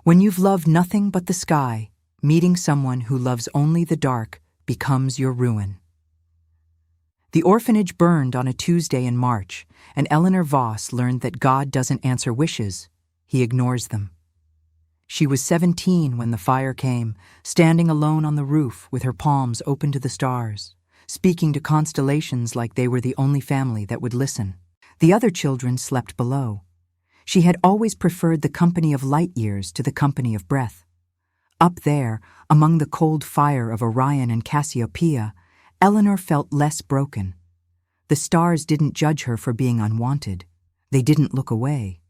When you've loved nothing but the sky, meeting someone who loves only the dark becomes your ruin. The orphanage burned on a Tuesday in March, and Eleanor Voss learned that God doesn't answer wishes, he ignores them. She was 17 when the fire came, standing alone on the roof with her palms open to the stars, speaking to constellations like they were the only family that would listen. The other children slept below. She had always preferred the company of light years to the company of breath. Up there, among the cold fire of Orion and Cassiopeia, Eleanor felt less broken. The stars didn't judge her for being unwanted. They didn't look away.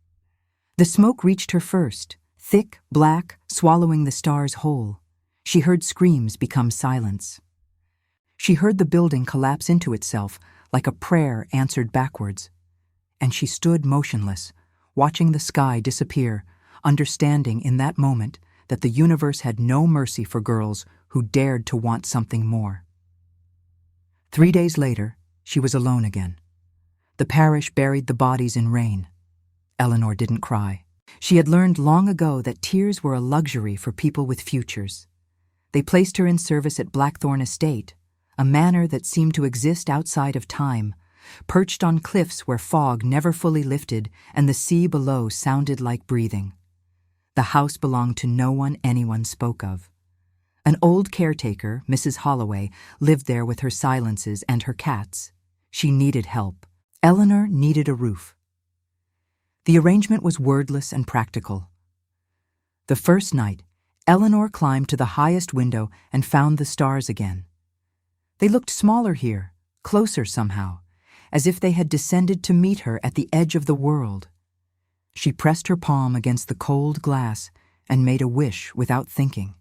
The smoke reached her first, thick, black, swallowing the stars whole. She heard screams become silence. She heard the building collapse into itself like a prayer answered backwards. And she stood motionless, watching the sky disappear, understanding in that moment that the universe had no mercy for girls who dared to want something more. 3 days later, she was alone again. The parish buried the bodies in rain. Eleanor didn't cry. She had learned long ago that tears were a luxury for people with futures. They placed her in service at Blackthorn Estate, a manor that seemed to exist outside of time, perched on cliffs where fog never fully lifted and the sea below sounded like breathing. The house belonged to no one anyone spoke of. An old caretaker, Mrs. Holloway, lived there with her silences and her cats. She needed help. Eleanor needed a roof. The arrangement was wordless and practical. The first night, Eleanor climbed to the highest window and found the stars again. They looked smaller here, closer somehow, as if they had descended to meet her at the edge of the world. She pressed her palm against the cold glass and made a wish without thinking,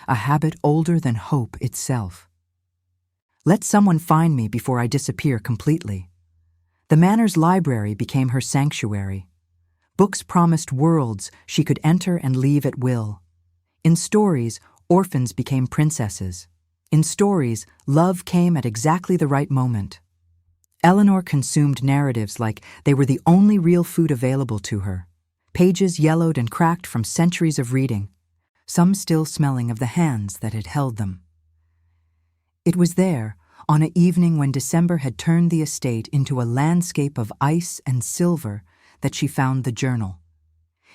a habit older than hope itself. Let someone find me before I disappear completely. The manor's library became her sanctuary. Books promised worlds she could enter and leave at will. In stories, orphans became princesses. In stories, love came at exactly the right moment. Eleanor consumed narratives like they were the only real food available to her. Pages yellowed and cracked from centuries of reading, some still smelling of the hands that had held them. It was there, on an evening when December had turned the estate into a landscape of ice and silver, that she found the journal.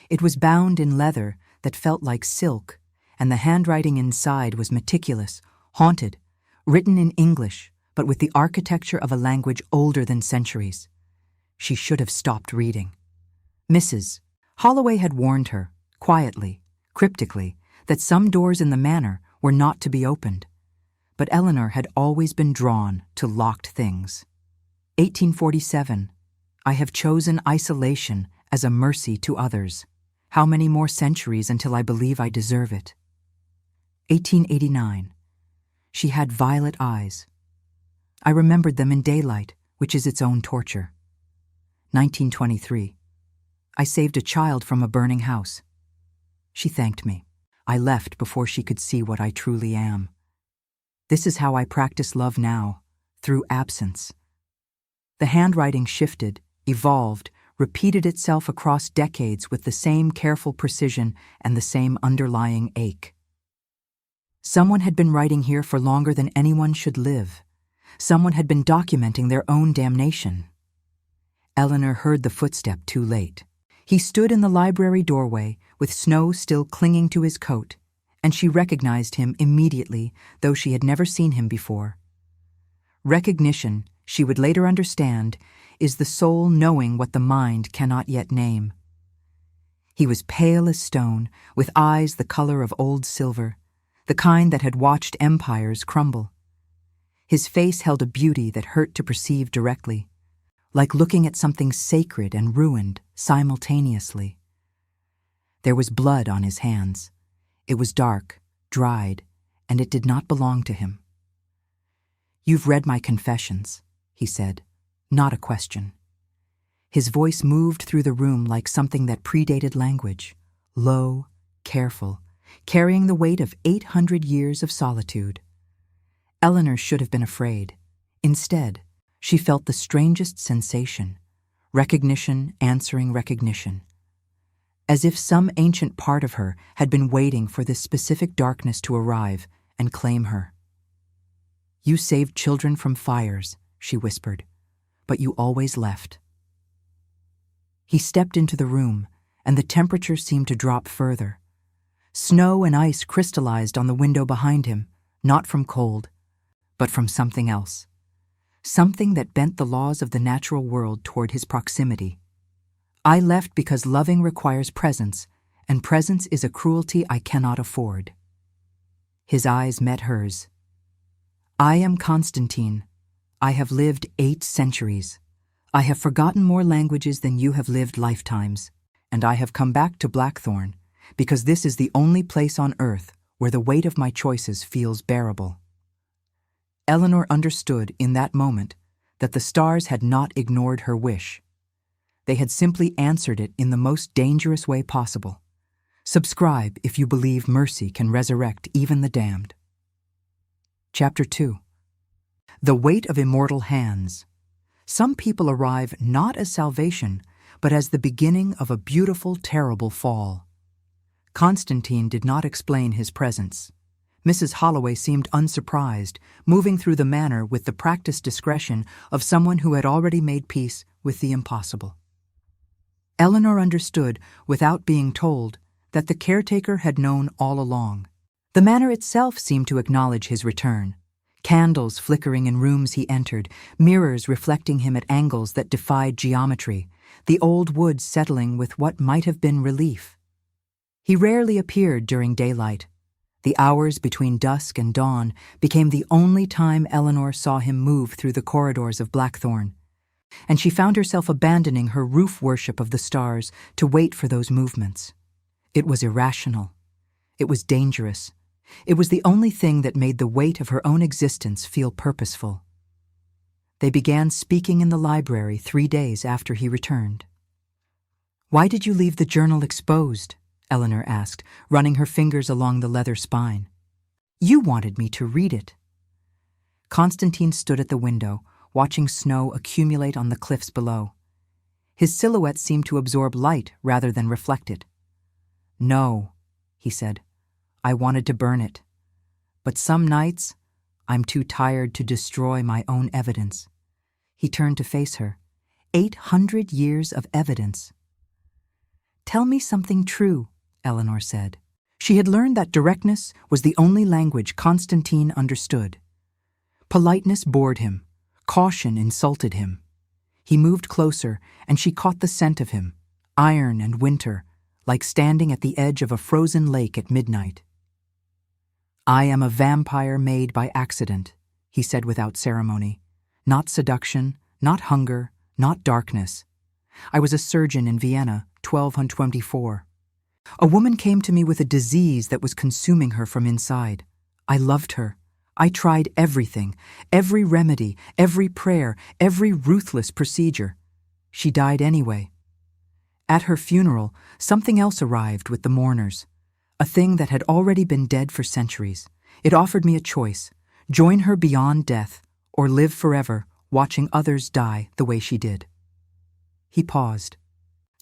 It was bound in leather that felt like silk, and the handwriting inside was meticulous, haunted, written in English, but with the architecture of a language older than centuries. She should have stopped reading. Mrs. Holloway had warned her, quietly, cryptically, that some doors in the manor were not to be opened. But Eleanor had always been drawn to locked things. 1847. I have chosen isolation as a mercy to others. How many more centuries until I believe I deserve it? 1889. She had violet eyes. I remembered them in daylight, which is its own torture. 1923. I saved a child from a burning house. She thanked me. I left before she could see what I truly am. This is how I practice love now, through absence. The handwriting shifted, evolved, repeated itself across decades with the same careful precision and the same underlying ache. Someone had been writing here for longer than anyone should live. Someone had been documenting their own damnation. Eleanor heard the footstep too late. He stood in the library doorway, with snow still clinging to his coat, and she recognized him immediately, though she had never seen him before. Recognition, she would later understand, is the soul knowing what the mind cannot yet name. He was pale as stone, with eyes the color of old silver, the kind that had watched empires crumble. His face held a beauty that hurt to perceive directly, like looking at something sacred and ruined simultaneously. There was blood on his hands. It was dark, dried, and it did not belong to him. "You've read my confessions," he said, not a question. His voice moved through the room like something that predated language, low, careful, carrying the weight of 800 years of solitude. Eleanor should have been afraid. Instead, she felt the strangest sensation, recognition answering recognition. as if some ancient part of her had been waiting for this specific darkness to arrive and claim her. "You saved children from fires," she whispered, "but you always left." He stepped into the room, and the temperature seemed to drop further. Snow and ice crystallized on the window behind him, not from cold, but from something else. Something that bent the laws of the natural world toward his proximity. "I left because loving requires presence, and presence is a cruelty I cannot afford." His eyes met hers. "I am Constantine. I have lived 8 centuries. I have forgotten more languages than you have lived lifetimes, and I have come back to Blackthorn because this is the only place on earth where the weight of my choices feels bearable." Eleanor understood in that moment that the stars had not ignored her wish. They had simply answered it in the most dangerous way possible. Subscribe if you believe mercy can resurrect even the damned. Chapter 2. The Weight of Immortal Hands. Some people arrive not as salvation, but as the beginning of a beautiful, terrible fall. Constantine did not explain his presence. Mrs. Holloway seemed unsurprised, moving through the manor with the practiced discretion of someone who had already made peace with the impossible. Eleanor understood, without being told, that the caretaker had known all along. The manor itself seemed to acknowledge his return. Candles flickering in rooms he entered, mirrors reflecting him at angles that defied geometry, the old woods settling with what might have been relief. He rarely appeared during daylight. The hours between dusk and dawn became the only time Eleanor saw him move through the corridors of Blackthorn, and she found herself abandoning her roof worship of the stars to wait for those movements. It was irrational. It was dangerous. It was the only thing that made the weight of her own existence feel purposeful. They began speaking in the library 3 days after he returned. "Why did you leave the journal exposed?" Eleanor asked, running her fingers along the leather spine. "You wanted me to read it." Constantine stood at the window, watching snow accumulate on the cliffs below. His silhouette seemed to absorb light rather than reflect it. "No," he said, "I wanted to burn it. But some nights, I'm too tired to destroy my own evidence." He turned to face her. 800 years of evidence. "Tell me something true," Eleanor said. She had learned that directness was the only language Constantine understood. Politeness bored him. Caution insulted him. He moved closer, and she caught the scent of him, iron and winter, like standing at the edge of a frozen lake at midnight. "I am a vampire made by accident," he said without ceremony. "Not seduction, not hunger, not darkness. I was a surgeon in Vienna, 1224. A woman came to me with a disease that was consuming her from inside. I loved her. I tried everything, every remedy, every prayer, every ruthless procedure. She died anyway. At her funeral, something else arrived with the mourners, a thing that had already been dead for centuries. It offered me a choice: join her beyond death, or live forever, watching others die the way she did." He paused.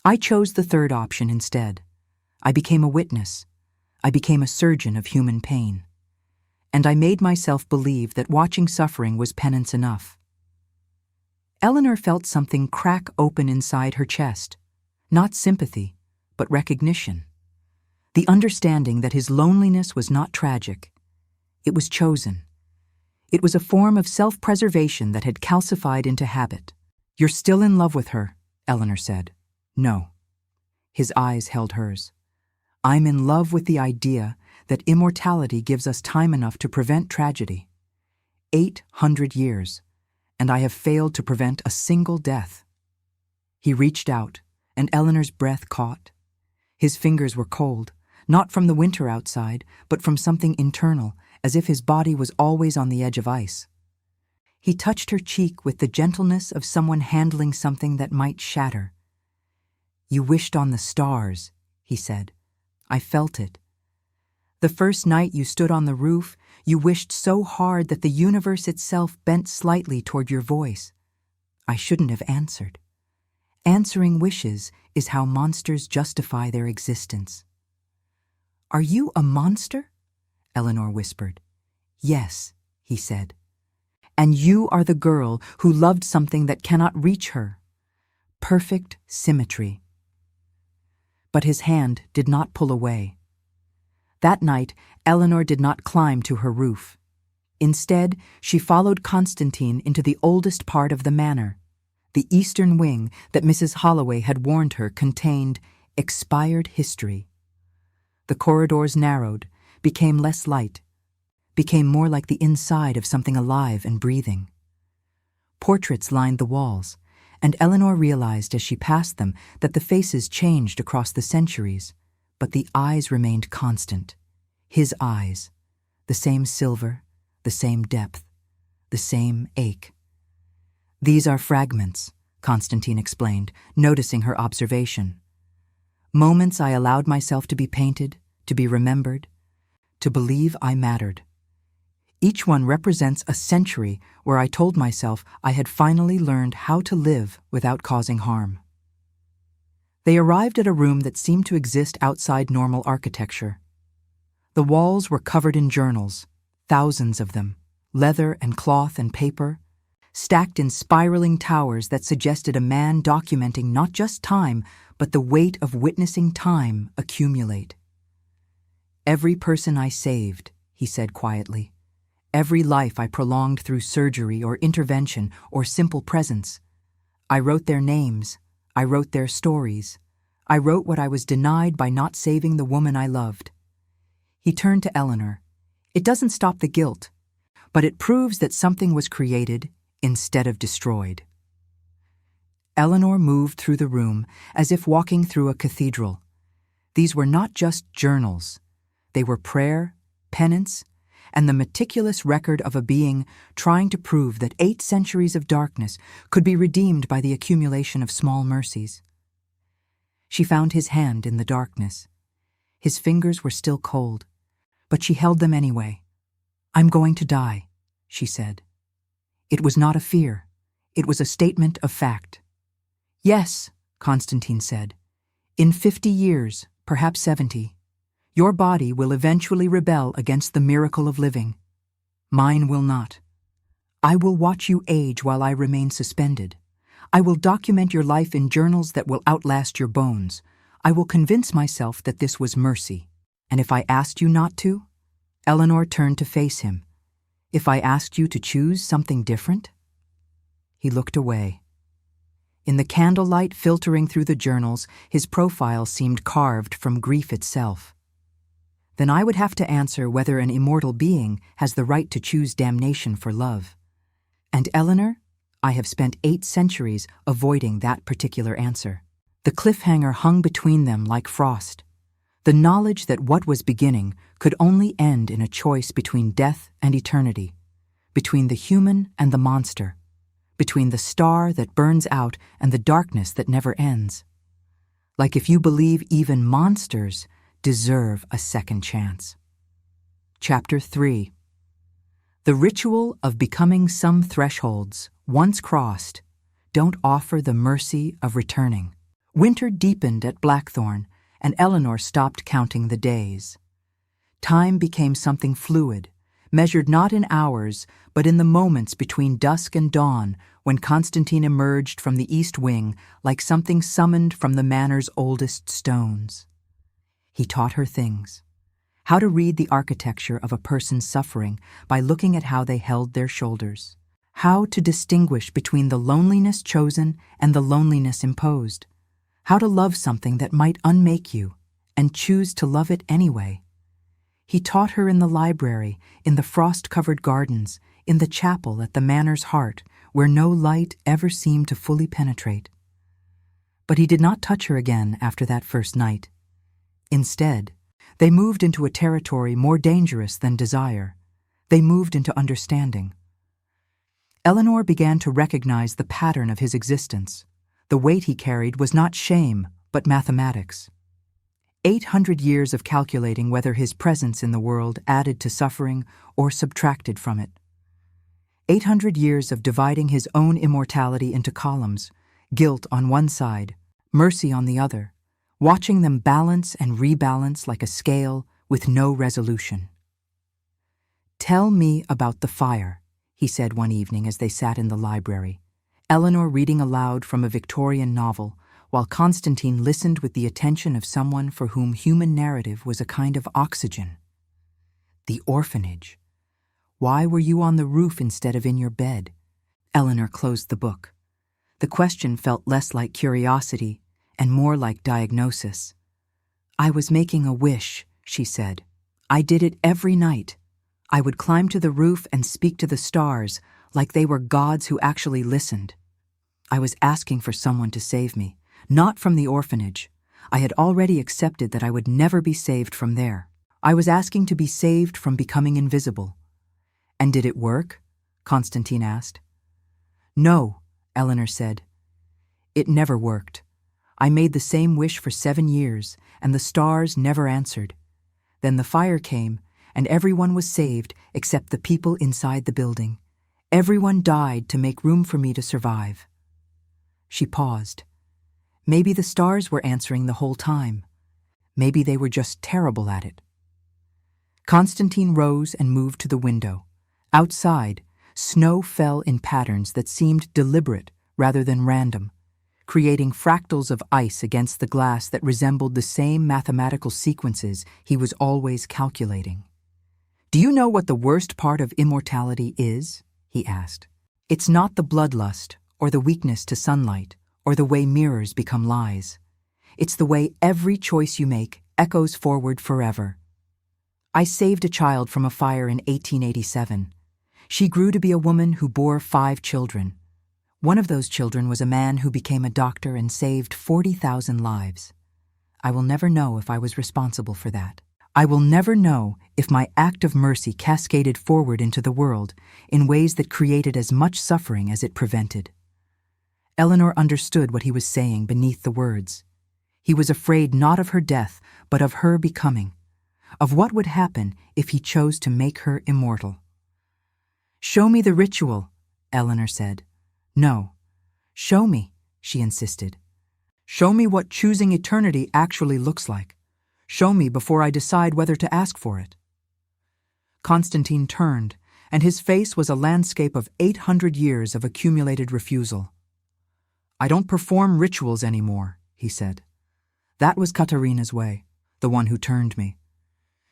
"I chose the third option instead. I became a witness. I became a surgeon of human pain. And I made myself believe that watching suffering was penance enough." Eleanor felt something crack open inside her chest. Not sympathy, but recognition. The understanding that his loneliness was not tragic. It was chosen. It was a form of self-preservation that had calcified into habit. "You're still in love with her," Eleanor said. "No." His eyes held hers. "I'm in love with the idea that immortality gives us time enough to prevent tragedy. 800 years, and I have failed to prevent a single death." He reached out, and Eleanor's breath caught. His fingers were cold, not from the winter outside, but from something internal, as if his body was always on the edge of ice. He touched her cheek with the gentleness of someone handling something that might shatter. "You wished on the stars," he said. "I felt it. The first night you stood on the roof, you wished so hard that the universe itself bent slightly toward your voice. I shouldn't have answered. Answering wishes is how monsters justify their existence. "Are you a monster?" Eleanor whispered. "Yes," he said. "And you are the girl who loved something that cannot reach her. Perfect symmetry." But his hand did not pull away. That night, Eleanor did not climb to her roof. Instead, she followed Constantine into the oldest part of the manor. The eastern wing that Mrs. Holloway had warned her contained expired history. The corridors narrowed, became less light, became more like the inside of something alive and breathing. Portraits lined the walls, and Eleanor realized as she passed them that the faces changed across the centuries, but the eyes remained constant. His eyes, the same silver, the same depth, the same ache. "These are fragments," Constantine explained, noticing her observation. "Moments I allowed myself to be painted, to be remembered, to believe I mattered. Each one represents a century where I told myself I had finally learned how to live without causing harm." They arrived at a room that seemed to exist outside normal architecture. The walls were covered in journals, thousands of them, leather and cloth and paper, stacked in spiraling towers that suggested a man documenting not just time, but the weight of witnessing time accumulate. "Every person I saved," he said quietly. "Every life I prolonged through surgery or intervention or simple presence. I wrote their names. I wrote their stories. I wrote what I was denied by not saving the woman I loved." He turned to Eleanor. "It doesn't stop the guilt, but it proves that something was created instead of destroyed." Eleanor moved through the room as if walking through a cathedral. These were not just journals. They were prayer, penance, and the meticulous record of a being trying to prove that 8 centuries of darkness could be redeemed by the accumulation of small mercies. She found his hand in the darkness. His fingers were still cold, but she held them anyway. "I'm going to die," she said. It was not a fear. It was a statement of fact. "Yes," Constantine said. "In 50 years, perhaps 70, your body will eventually rebel against the miracle of living. Mine will not. I will watch you age while I remain suspended. I will document your life in journals that will outlast your bones. I will convince myself that this was mercy. And if I asked you not to?" Eleanor turned to face him. "If I asked you to choose something different?" He looked away. In the candlelight filtering through the journals, his profile seemed carved from grief itself. "Then I would have to answer whether an immortal being has the right to choose damnation for love. And Eleanor, I have spent 8 centuries avoiding that particular answer." The cliffhanger hung between them like frost. The knowledge that what was beginning could only end in a choice between death and eternity, between the human and the monster, between the star that burns out and the darkness that never ends. Like if you believe even monsters deserve a second chance. Chapter 3. The ritual of becoming some thresholds, once crossed, don't offer the mercy of returning. Winter deepened at Blackthorn, and Eleanor stopped counting the days. Time became something fluid, measured not in hours, but in the moments between dusk and dawn when Constantine emerged from the east wing like something summoned from the manor's oldest stones. He taught her things. How to read the architecture of a person's suffering by looking at how they held their shoulders. How to distinguish between the loneliness chosen and the loneliness imposed. How to love something that might unmake you and choose to love it anyway. He taught her in the library, in the frost-covered gardens, in the chapel at the manor's heart, where no light ever seemed to fully penetrate. But he did not touch her again after that first night. Instead, they moved into a territory more dangerous than desire. They moved into understanding. Eleanor began to recognize the pattern of his existence. The weight he carried was not shame, but mathematics. 800 years of calculating whether his presence in the world added to suffering or subtracted from it. 800 years of dividing his own immortality into columns, guilt on one side, mercy on the other, watching them balance and rebalance like a scale with no resolution. "Tell me about the fire," he said one evening as they sat in the library, Eleanor reading aloud from a Victorian novel, while Constantine listened with the attention of someone for whom human narrative was a kind of oxygen. "The orphanage. Why were you on the roof instead of in your bed?" Eleanor closed the book. The question felt less like curiosity and more like diagnosis. "I was making a wish," she said. "I did it every night. I would climb to the roof and speak to the stars like they were gods who actually listened. I was asking for someone to save me, not from the orphanage. I had already accepted that I would never be saved from there. I was asking to be saved from becoming invisible." "And did it work?" Constantine asked. "No," Eleanor said. "It never worked. I made the same wish for 7 years, and the stars never answered. Then the fire came, and everyone was saved except the people inside the building. Everyone died to make room for me to survive." She paused. Maybe the stars were answering the whole time. Maybe they were just terrible at it. Constantine rose and moved to the window. Outside, snow fell in patterns that seemed deliberate rather than random, creating fractals of ice against the glass that resembled the same mathematical sequences he was always calculating. "Do you know what the worst part of immortality is?" he asked. "It's not the bloodlust or the weakness to sunlight or the way mirrors become lies. It's the way every choice you make echoes forward forever. I saved a child from a fire in 1887. She grew to be a woman who bore 5 children. One of those children was a man who became a doctor and saved 40,000 lives. I will never know if I was responsible for that. I will never know if my act of mercy cascaded forward into the world in ways that created as much suffering as it prevented." Eleanor understood what he was saying beneath the words. He was afraid not of her death, but of her becoming, of what would happen if he chose to make her immortal. "Show me the ritual," Eleanor said. "No. Show me," she insisted. "Show me what choosing eternity actually looks like. Show me before I decide whether to ask for it." Constantine turned, and his face was a landscape of 800 years of accumulated refusal. "I don't perform rituals anymore," he said. "That was Katerina's way, the one who turned me.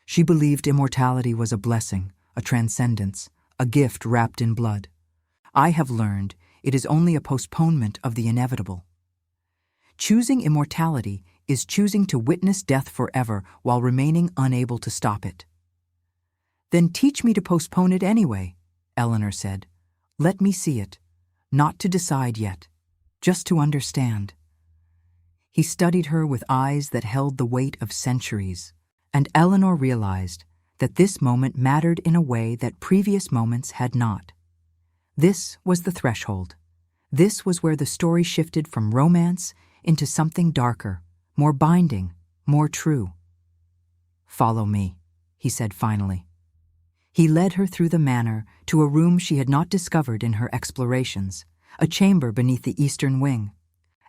She believed immortality was a blessing, a transcendence, a gift wrapped in blood. I have learned it is only a postponement of the inevitable. Choosing immortality is choosing to witness death forever while remaining unable to stop it." "Then teach me to postpone it anyway," Eleanor said. "Let me see it, not to decide yet, just to understand." He studied her with eyes that held the weight of centuries, and Eleanor realized that this moment mattered in a way that previous moments had not. This was the threshold. This was where the story shifted from romance into something darker, more binding, more true. "Follow me," he said finally. He led her through the manor to a room she had not discovered in her explorations, a chamber beneath the eastern wing,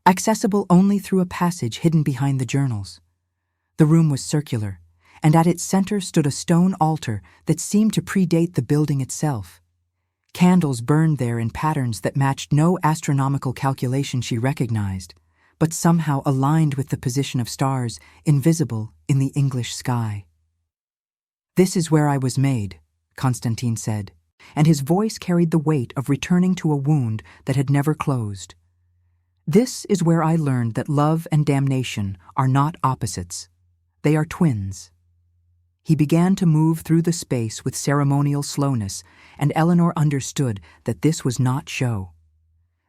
accessible only through a passage hidden behind the journals. The room was circular, and at its center stood a stone altar that seemed to predate the building itself. Candles burned there in patterns that matched no astronomical calculation she recognized, but somehow aligned with the position of stars invisible in the English sky. "This is where I was made," Constantine said, and his voice carried the weight of returning to a wound that had never closed. "This is where I learned that love and damnation are not opposites. They are twins." He began to move through the space with ceremonial slowness, and Eleanor understood that this was not show.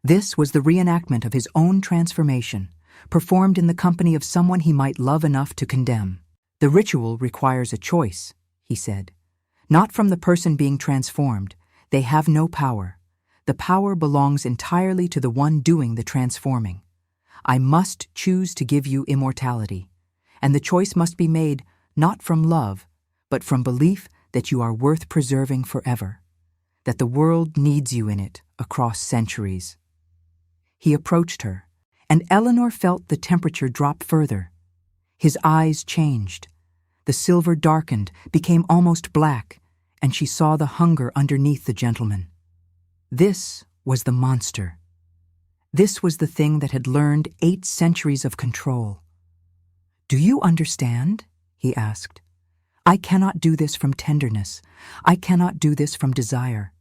This was the reenactment of his own transformation, performed in the company of someone he might love enough to condemn. "The ritual requires a choice," he said. "Not from the person being transformed. They have no power. The power belongs entirely to the one doing the transforming. I must choose to give you immortality, and the choice must be made not from love, but from belief that you are worth preserving forever, that the world needs you in it across centuries." He approached her, and Eleanor felt the temperature drop further. His eyes changed. The silver darkened, became almost black, and she saw the hunger underneath the gentleman. This was the monster. This was the thing that had learned 8 centuries of control. "Do you understand?" he asked. "I cannot do this from tenderness. I cannot do this from desire.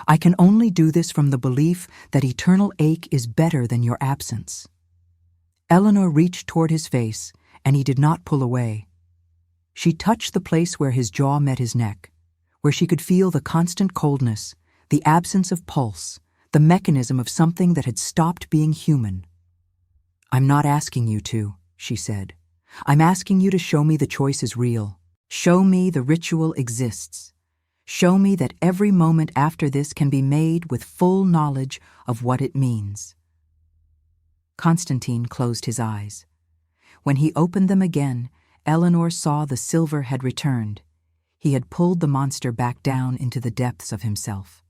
I can only do this from the belief that eternal ache is better than your absence." Eleanor reached toward his face, and he did not pull away. She touched the place where his jaw met his neck, where she could feel the constant coldness, the absence of pulse, the mechanism of something that had stopped being human. "I'm not asking you to," she said. "I'm asking you to show me the choice is real. Show me the ritual exists. Show me that every moment after this can be made with full knowledge of what it means." Constantine closed his eyes. When he opened them again, Eleanor saw the silver had returned. He had pulled the monster back down into the depths of himself.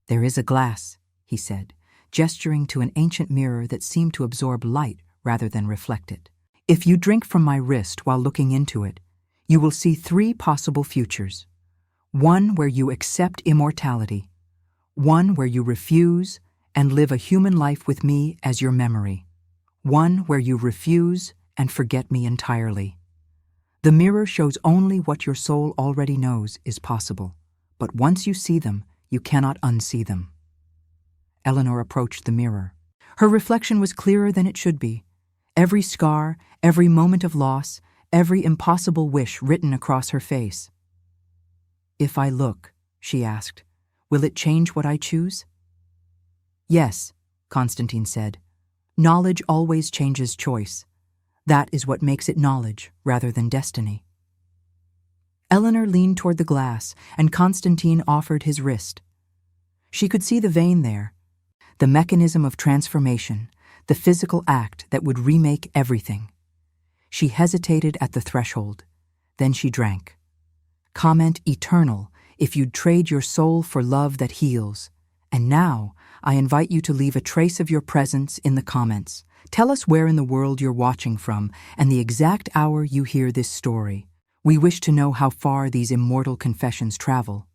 "There is a glass," he said, gesturing to an ancient mirror that seemed to absorb light rather than reflect it. "If you drink from my wrist while looking into it, you will see 3 possible futures. One where you accept immortality, one where you refuse and live a human life with me as your memory, one where you refuse and forget me entirely. The mirror shows only what your soul already knows is possible, but once you see them, you cannot unsee them." Eleanor approached the mirror. Her reflection was clearer than it should be. Every scar, every moment of loss, every impossible wish written across her face. "If I look," she asked, "will it change what I choose?" "Yes," Constantine said. "Knowledge always changes choice. That is what makes it knowledge rather than destiny." Eleanor leaned toward the glass, and Constantine offered his wrist. She could see the vein there, the mechanism of transformation, the physical act that would remake everything. She hesitated at the threshold. Then she drank. "Comment eternal if you'd trade your soul for love that heals. And now, I invite you to leave a trace of your presence in the comments. Tell us where in the world you're watching from and the exact hour you hear this story. We wish to know how far these immortal confessions travel,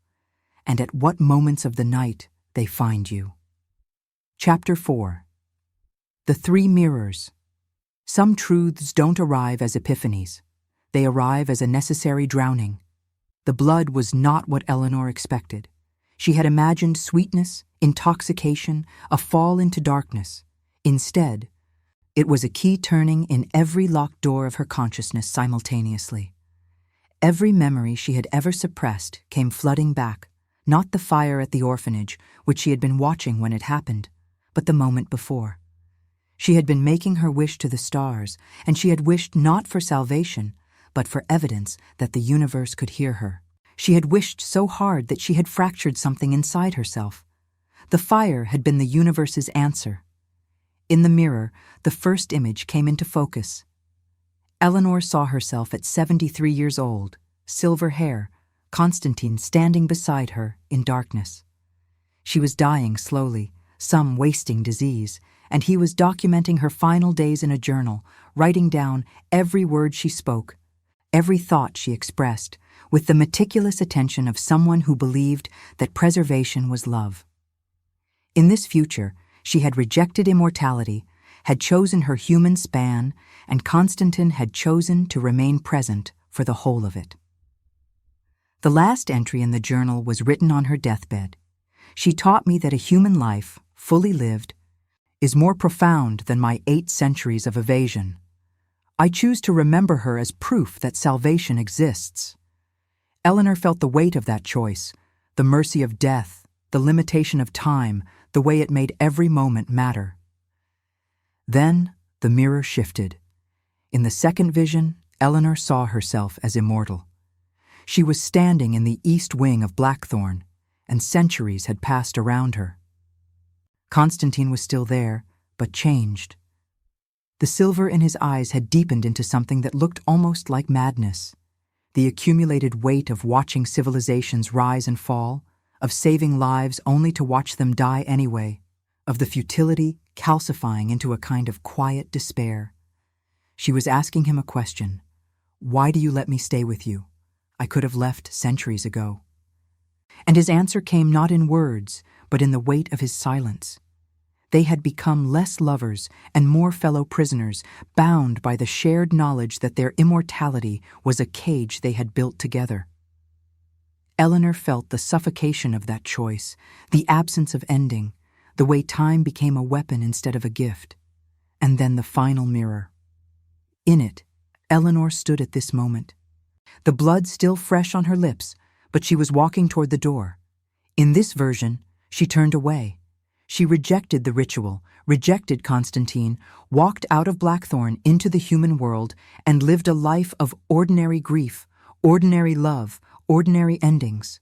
and at what moments of the night they find you." Chapter 4. The 3 Mirrors. Some truths don't arrive as epiphanies. They arrive as a necessary drowning. The blood was not what Eleanor expected. She had imagined sweetness, intoxication, a fall into darkness. Instead, it was a key turning in every locked door of her consciousness simultaneously. Every memory she had ever suppressed came flooding back, not the fire at the orphanage, which she had been watching when it happened, but the moment before. She had been making her wish to the stars, and she had wished not for salvation, but for evidence that the universe could hear her. She had wished so hard that she had fractured something inside herself. The fire had been the universe's answer. In the mirror, the first image came into focus. Eleanor saw herself at 73 years old, silver hair, Constantine standing beside her in darkness. She was dying slowly, some wasting disease, and he was documenting her final days in a journal, writing down every word she spoke, every thought she expressed, with the meticulous attention of someone who believed that preservation was love. In this future, she had rejected immortality, had chosen her human span, and Constantine had chosen to remain present for the whole of it. The last entry in the journal was written on her deathbed. She taught me that a human life, fully lived, is more profound than my 8 centuries of evasion. I choose to remember her as proof that salvation exists. Eleanor felt the weight of that choice, the mercy of death, the limitation of time, the way it made every moment matter. Then the mirror shifted. In the second vision, Eleanor saw herself as immortal. She was standing in the east wing of Blackthorn, and centuries had passed around her. Constantine was still there, but changed. The silver in his eyes had deepened into something that looked almost like madness. The accumulated weight of watching civilizations rise and fall, of saving lives only to watch them die anyway, of the futility, calcifying into a kind of quiet despair. She was asking him a question. Why do you let me stay with you? I could have left centuries ago. And his answer came not in words, but in the weight of his silence. They had become less lovers and more fellow prisoners, bound by the shared knowledge that their immortality was a cage they had built together. Eleanor felt the suffocation of that choice, the absence of ending, the way time became a weapon instead of a gift. And then the final mirror. In it, Eleanor stood at this moment. The blood still fresh on her lips, but she was walking toward the door. In this version, she turned away. She rejected the ritual, rejected Constantine, walked out of Blackthorn into the human world, and lived a life of ordinary grief, ordinary love, ordinary endings.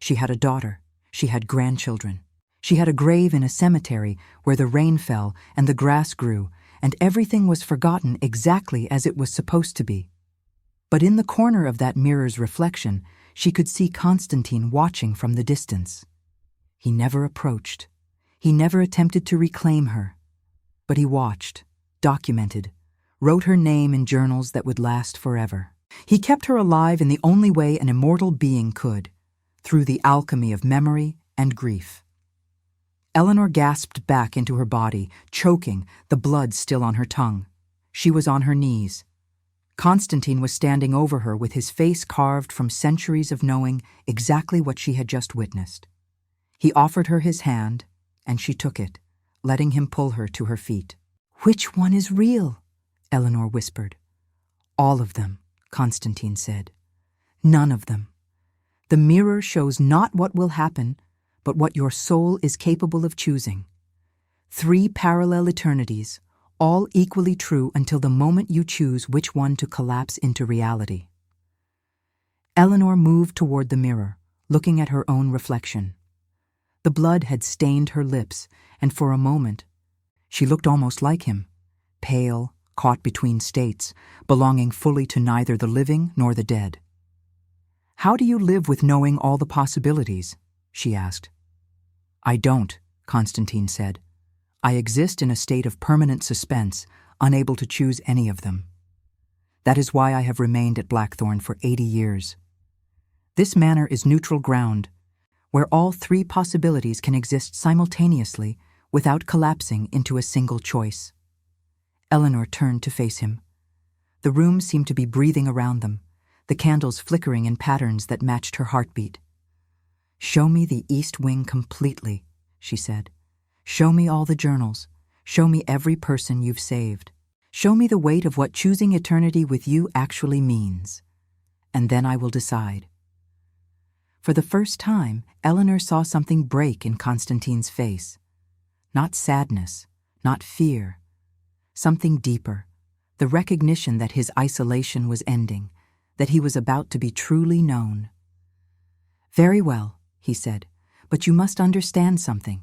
She had a daughter. She had grandchildren. She had a grave in a cemetery where the rain fell and the grass grew, and everything was forgotten exactly as it was supposed to be. But in the corner of that mirror's reflection, she could see Constantine watching from the distance. He never approached. He never attempted to reclaim her. But he watched, documented, wrote her name in journals that would last forever. He kept her alive in the only way an immortal being could, through the alchemy of memory and grief. Eleanor gasped back into her body, choking, the blood still on her tongue. She was on her knees. Constantine was standing over her with his face carved from centuries of knowing exactly what she had just witnessed. He offered her his hand, and she took it, letting him pull her to her feet. "Which one is real?" Eleanor whispered. "All of them," Constantine said. "None of them. The mirror shows not what will happen, but what your soul is capable of choosing. 3 parallel eternities, all equally true until the moment you choose which one to collapse into reality." Eleanor moved toward the mirror, looking at her own reflection. The blood had stained her lips, and for a moment, she looked almost like him, pale, caught between states, belonging fully to neither the living nor the dead. "How do you live with knowing all the possibilities?" she asked. "I don't," Constantine said. "I exist in a state of permanent suspense, unable to choose any of them. That is why I have remained at Blackthorn for 80 years. This manor is neutral ground, where all 3 possibilities can exist simultaneously without collapsing into a single choice." Eleanor turned to face him. The room seemed to be breathing around them, the candles flickering in patterns that matched her heartbeat. "Show me the East Wing completely," she said. "Show me all the journals. Show me every person you've saved. Show me the weight of what choosing eternity with you actually means. And then I will decide." For the first time, Eleanor saw something break in Constantine's face. Not sadness, not fear. Something deeper, the recognition that his isolation was ending, that he was about to be truly known. "Very well," he said, "but you must understand something.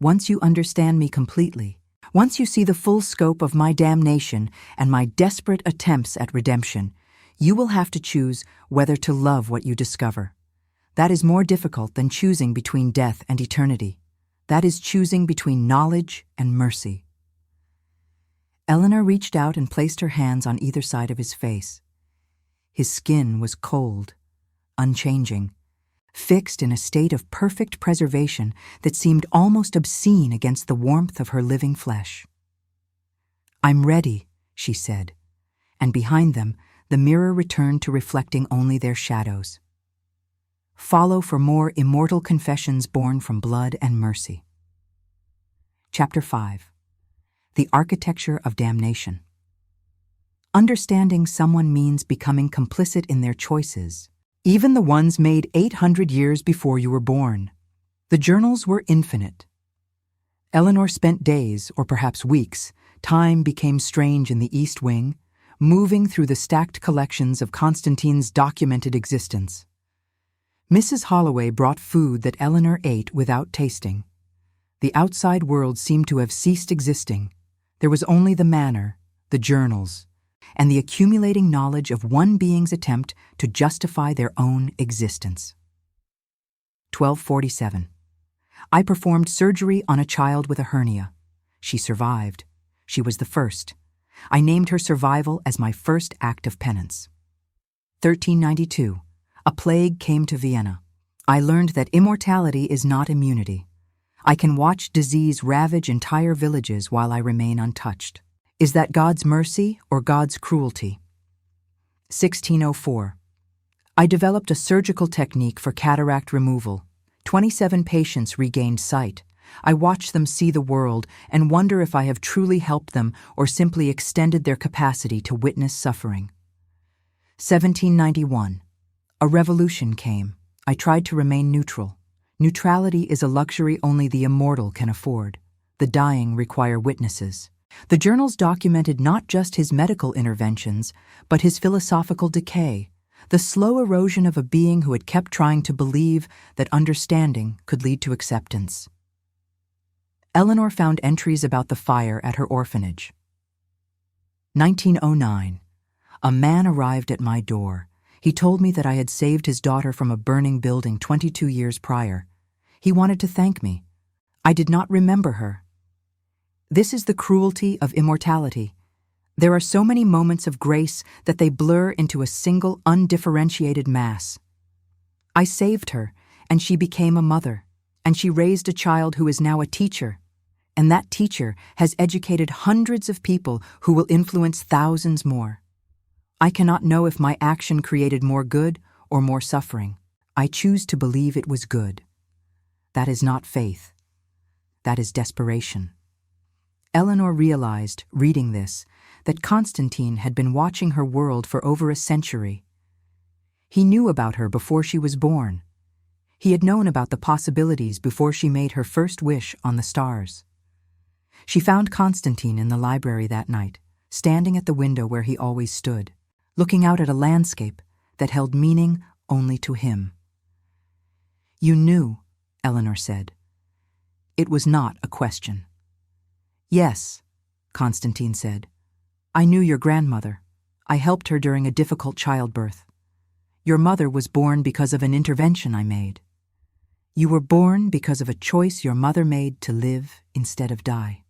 Once you understand me completely, once you see the full scope of my damnation and my desperate attempts at redemption, you will have to choose whether to love what you discover. That is more difficult than choosing between death and eternity. That is choosing between knowledge and mercy." Eleanor reached out and placed her hands on either side of his face. His skin was cold, unchanging, fixed in a state of perfect preservation that seemed almost obscene against the warmth of her living flesh. "I'm ready," she said, and behind them, the mirror returned to reflecting only their shadows. Follow for more immortal confessions born from blood and mercy. Chapter 5. The Architecture of Damnation. Understanding someone means becoming complicit in their choices, even the ones made 800 years before you were born. The journals were infinite. Eleanor spent days, or perhaps weeks. Time became strange in the East Wing, moving through the stacked collections of Constantine's documented existence. Mrs. Holloway brought food that Eleanor ate without tasting. The outside world seemed to have ceased existing. There was only the manor, the journals, and the accumulating knowledge of one being's attempt to justify their own existence. 1247. I performed surgery on a child with a hernia. She survived. She was the first. I named her survival as my first act of penance. 1392. A plague came to Vienna. I learned that immortality is not immunity. I can watch disease ravage entire villages while I remain untouched. Is that God's mercy or God's cruelty? 1604. I developed a surgical technique for cataract removal. 27 patients regained sight. I watch them see the world and wonder if I have truly helped them or simply extended their capacity to witness suffering. 1791. A revolution came. I tried to remain neutral. Neutrality is a luxury only the immortal can afford. The dying require witnesses. The journals documented not just his medical interventions, but his philosophical decay, the slow erosion of a being who had kept trying to believe that understanding could lead to acceptance. Eleanor found entries about the fire at her orphanage. 1909. A man arrived at my door. He told me that I had saved his daughter from a burning building 22 years prior. He wanted to thank me. I did not remember her. This is the cruelty of immortality. There are so many moments of grace that they blur into a single undifferentiated mass. I saved her, and she became a mother, and she raised a child who is now a teacher, and that teacher has educated hundreds of people who will influence thousands more. I cannot know if my action created more good or more suffering. I choose to believe it was good. That is not faith. That is desperation. Eleanor realized, reading this, that Constantine had been watching her world for over a century. He knew about her before she was born. He had known about the possibilities before she made her first wish on the stars. She found Constantine in the library that night, standing at the window where he always stood, looking out at a landscape that held meaning only to him. "You knew," Eleanor said. It was not a question. "Yes," Constantine said. "I knew your grandmother. I helped her during a difficult childbirth. Your mother was born because of an intervention I made. You were born because of a choice your mother made to live instead of die.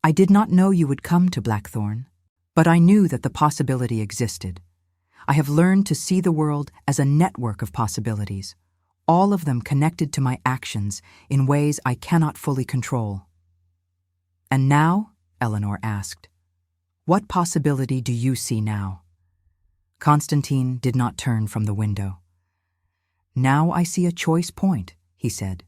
I did not know you would come to Blackthorn, but I knew that the possibility existed. I have learned to see the world as a network of possibilities, all of them connected to my actions in ways I cannot fully control." "And now," Eleanor asked, "what possibility do you see now?" Constantine did not turn from the window. "Now I see a choice point," he said.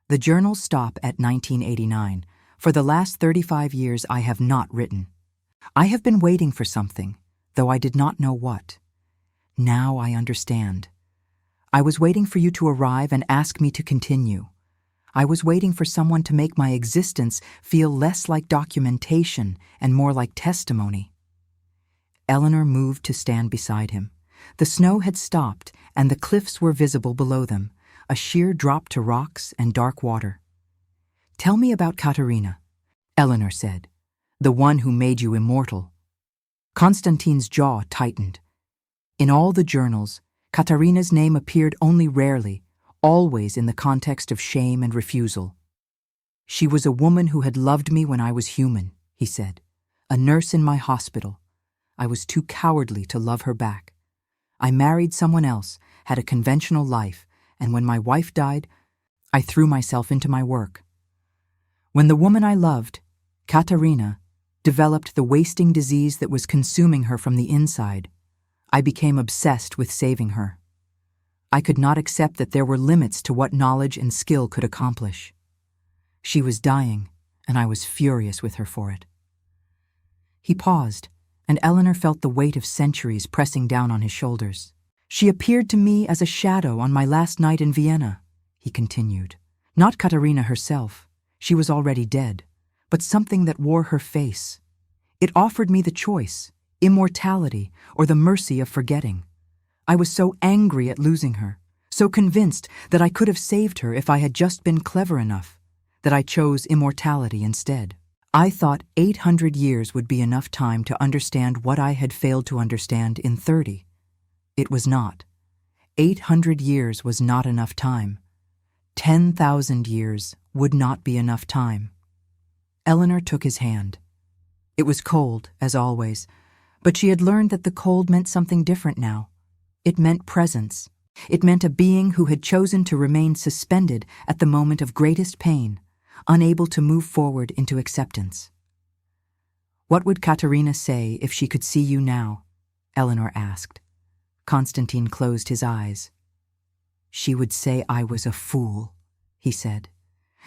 "The journals stop at 1989. For the last 35 years I have not written. I have been waiting for something, though I did not know what. Now I understand. I was waiting for you to arrive and ask me to continue. I was waiting for someone to make my existence feel less like documentation and more like testimony." Eleanor moved to stand beside him. The snow had stopped and the cliffs were visible below them, a sheer drop to rocks and dark water. "Tell me about Katerina," Eleanor said, "the one who made you immortal." Constantine's jaw tightened. In all the journals, Katerina's name appeared only rarely, always in the context of shame and refusal. "She was a woman who had loved me when I was human," he said, "a nurse in my hospital. I was too cowardly to love her back. I married someone else, had a conventional life, and when my wife died, I threw myself into my work. When the woman I loved, Katerina, developed the wasting disease that was consuming her from the inside, I became obsessed with saving her. I could not accept that there were limits to what knowledge and skill could accomplish. She was dying, and I was furious with her for it." He paused, and Eleanor felt the weight of centuries pressing down on his shoulders. "She appeared to me as a shadow on my last night in Vienna," he continued. "Not Katerina herself, she was already dead, but something that wore her face. It offered me the choice, immortality or the mercy of forgetting. I was so angry at losing her, so convinced that I could have saved her if I had just been clever enough, that I chose immortality instead. I thought 800 years would be enough time to understand what I had failed to understand in 30. It was not. 800 years was not enough time. 10,000 years would not be enough time. Eleanor took his hand. It was cold, as always, but she had learned that the cold meant something different now. It meant presence. It meant a being who had chosen to remain suspended at the moment of greatest pain, unable to move forward into acceptance. "What would Katerina say if she could see you now?" Eleanor asked. Constantine closed his eyes. "She would say I was a fool," he said.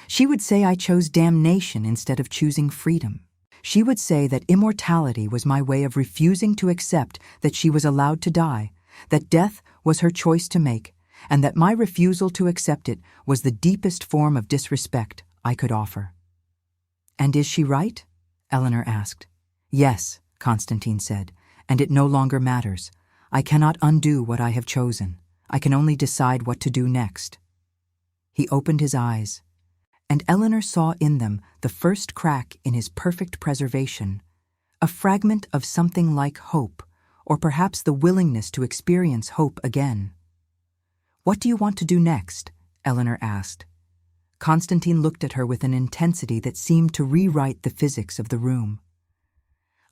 "She would say I chose damnation instead of choosing freedom. She would say that immortality was my way of refusing to accept that she was allowed to die, that death was her choice to make, and that my refusal to accept it was the deepest form of disrespect I could offer." "And is she right?" Eleanor asked. "Yes," Constantine said, "and it no longer matters. I cannot undo what I have chosen. I can only decide what to do next." He opened his eyes, and Eleanor saw in them the first crack in his perfect preservation, a fragment of something like hope, or perhaps the willingness to experience hope again. "What do you want to do next?" Eleanor asked. Constantine looked at her with an intensity that seemed to rewrite the physics of the room.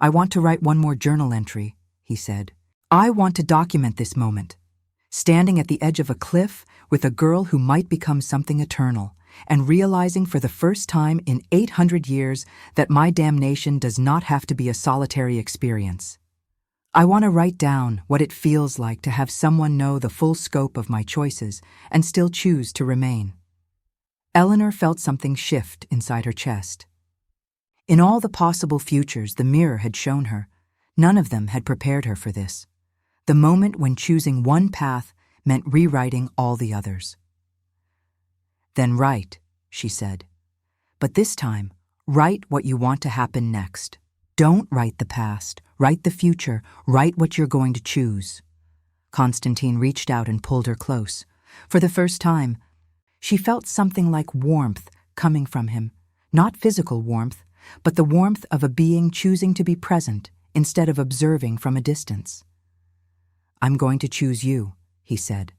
"I want to write one more journal entry," he said. "I want to document this moment, standing at the edge of a cliff with a girl who might become something eternal, and realizing for the first time in 800 years that my damnation does not have to be a solitary experience. I want to write down what it feels like to have someone know the full scope of my choices and still choose to remain." Eleanor felt something shift inside her chest. In all the possible futures the mirror had shown her, none of them had prepared her for this. The moment when choosing one path meant rewriting all the others. "Then write," she said. "But this time, write what you want to happen next. Don't write the past, write the future, write what you're going to choose." Constantine reached out and pulled her close. For the first time, she felt something like warmth coming from him, not physical warmth, but the warmth of a being choosing to be present instead of observing from a distance. "I'm going to choose you," he said.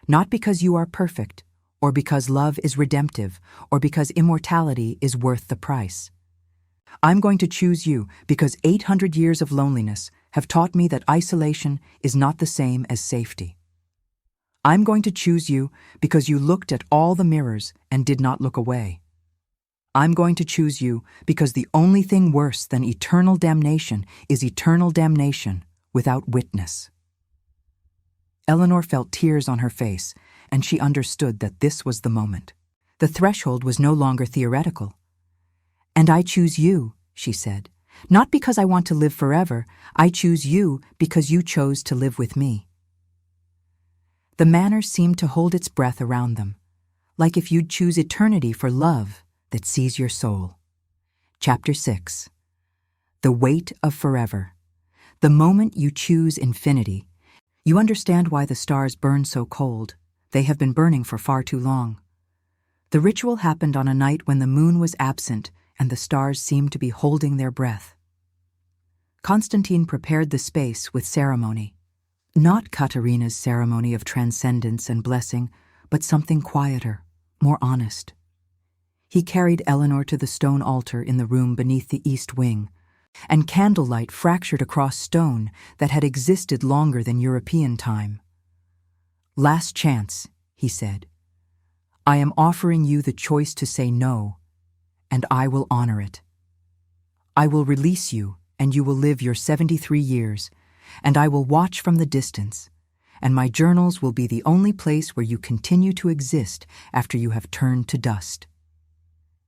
"Not because you are perfect, or because love is redemptive, or because immortality is worth the price. I'm going to choose you because 800 years of loneliness have taught me that isolation is not the same as safety. I'm going to choose you because you looked at all the mirrors and did not look away. I'm going to choose you because the only thing worse than eternal damnation is eternal damnation without witness." Eleanor felt tears on her face, and she understood that this was the moment. The threshold was no longer theoretical. "And I choose you," she said. "Not because I want to live forever. I choose you because you chose to live with me." The manor seemed to hold its breath around them, like if you'd choose eternity for love that sees your soul. Chapter 6. The Weight of Forever. The moment you choose infinity, you understand why the stars burn so cold. They have been burning for far too long. The ritual happened on a night when the moon was absent and the stars seemed to be holding their breath. Constantine prepared the space with ceremony. Not Katerina's ceremony of transcendence and blessing, but something quieter, more honest. He carried Eleanor to the stone altar in the room beneath the east wing, and candlelight fractured across stone that had existed longer than European time. "Last chance," he said. "I am offering you the choice to say no, and I will honor it. I will release you, and you will live your 73 years, and I will watch from the distance, and my journals will be the only place where you continue to exist after you have turned to dust."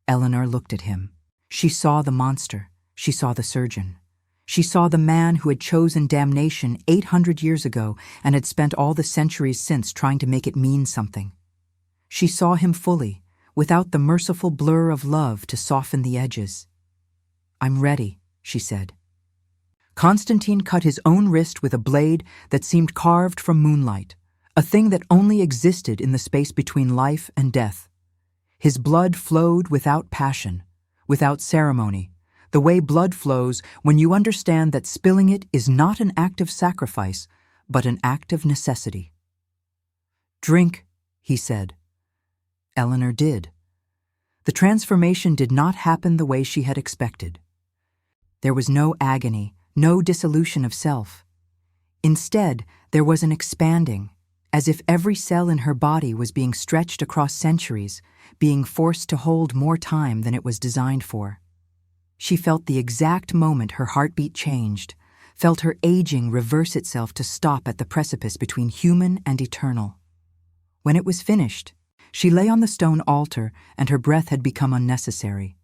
Eleanor looked at him. She saw the monster. She saw the surgeon. She saw the man who had chosen damnation 800 years ago and had spent all the centuries since trying to make it mean something. She saw him fully, without the merciful blur of love to soften the edges. "I'm ready," she said. Constantine cut his own wrist with a blade that seemed carved from moonlight, a thing that only existed in the space between life and death. His blood flowed without passion, without ceremony, the way blood flows when you understand that spilling it is not an act of sacrifice, but an act of necessity. "Drink," he said. Eleanor did. The transformation did not happen the way she had expected. There was no agony, no dissolution of self. Instead, there was an expanding, as if every cell in her body was being stretched across centuries, being forced to hold more time than it was designed for. She felt the exact moment her heartbeat changed, felt her aging reverse itself to stop at the precipice between human and eternal. When it was finished, she lay on the stone altar and her breath had become unnecessary.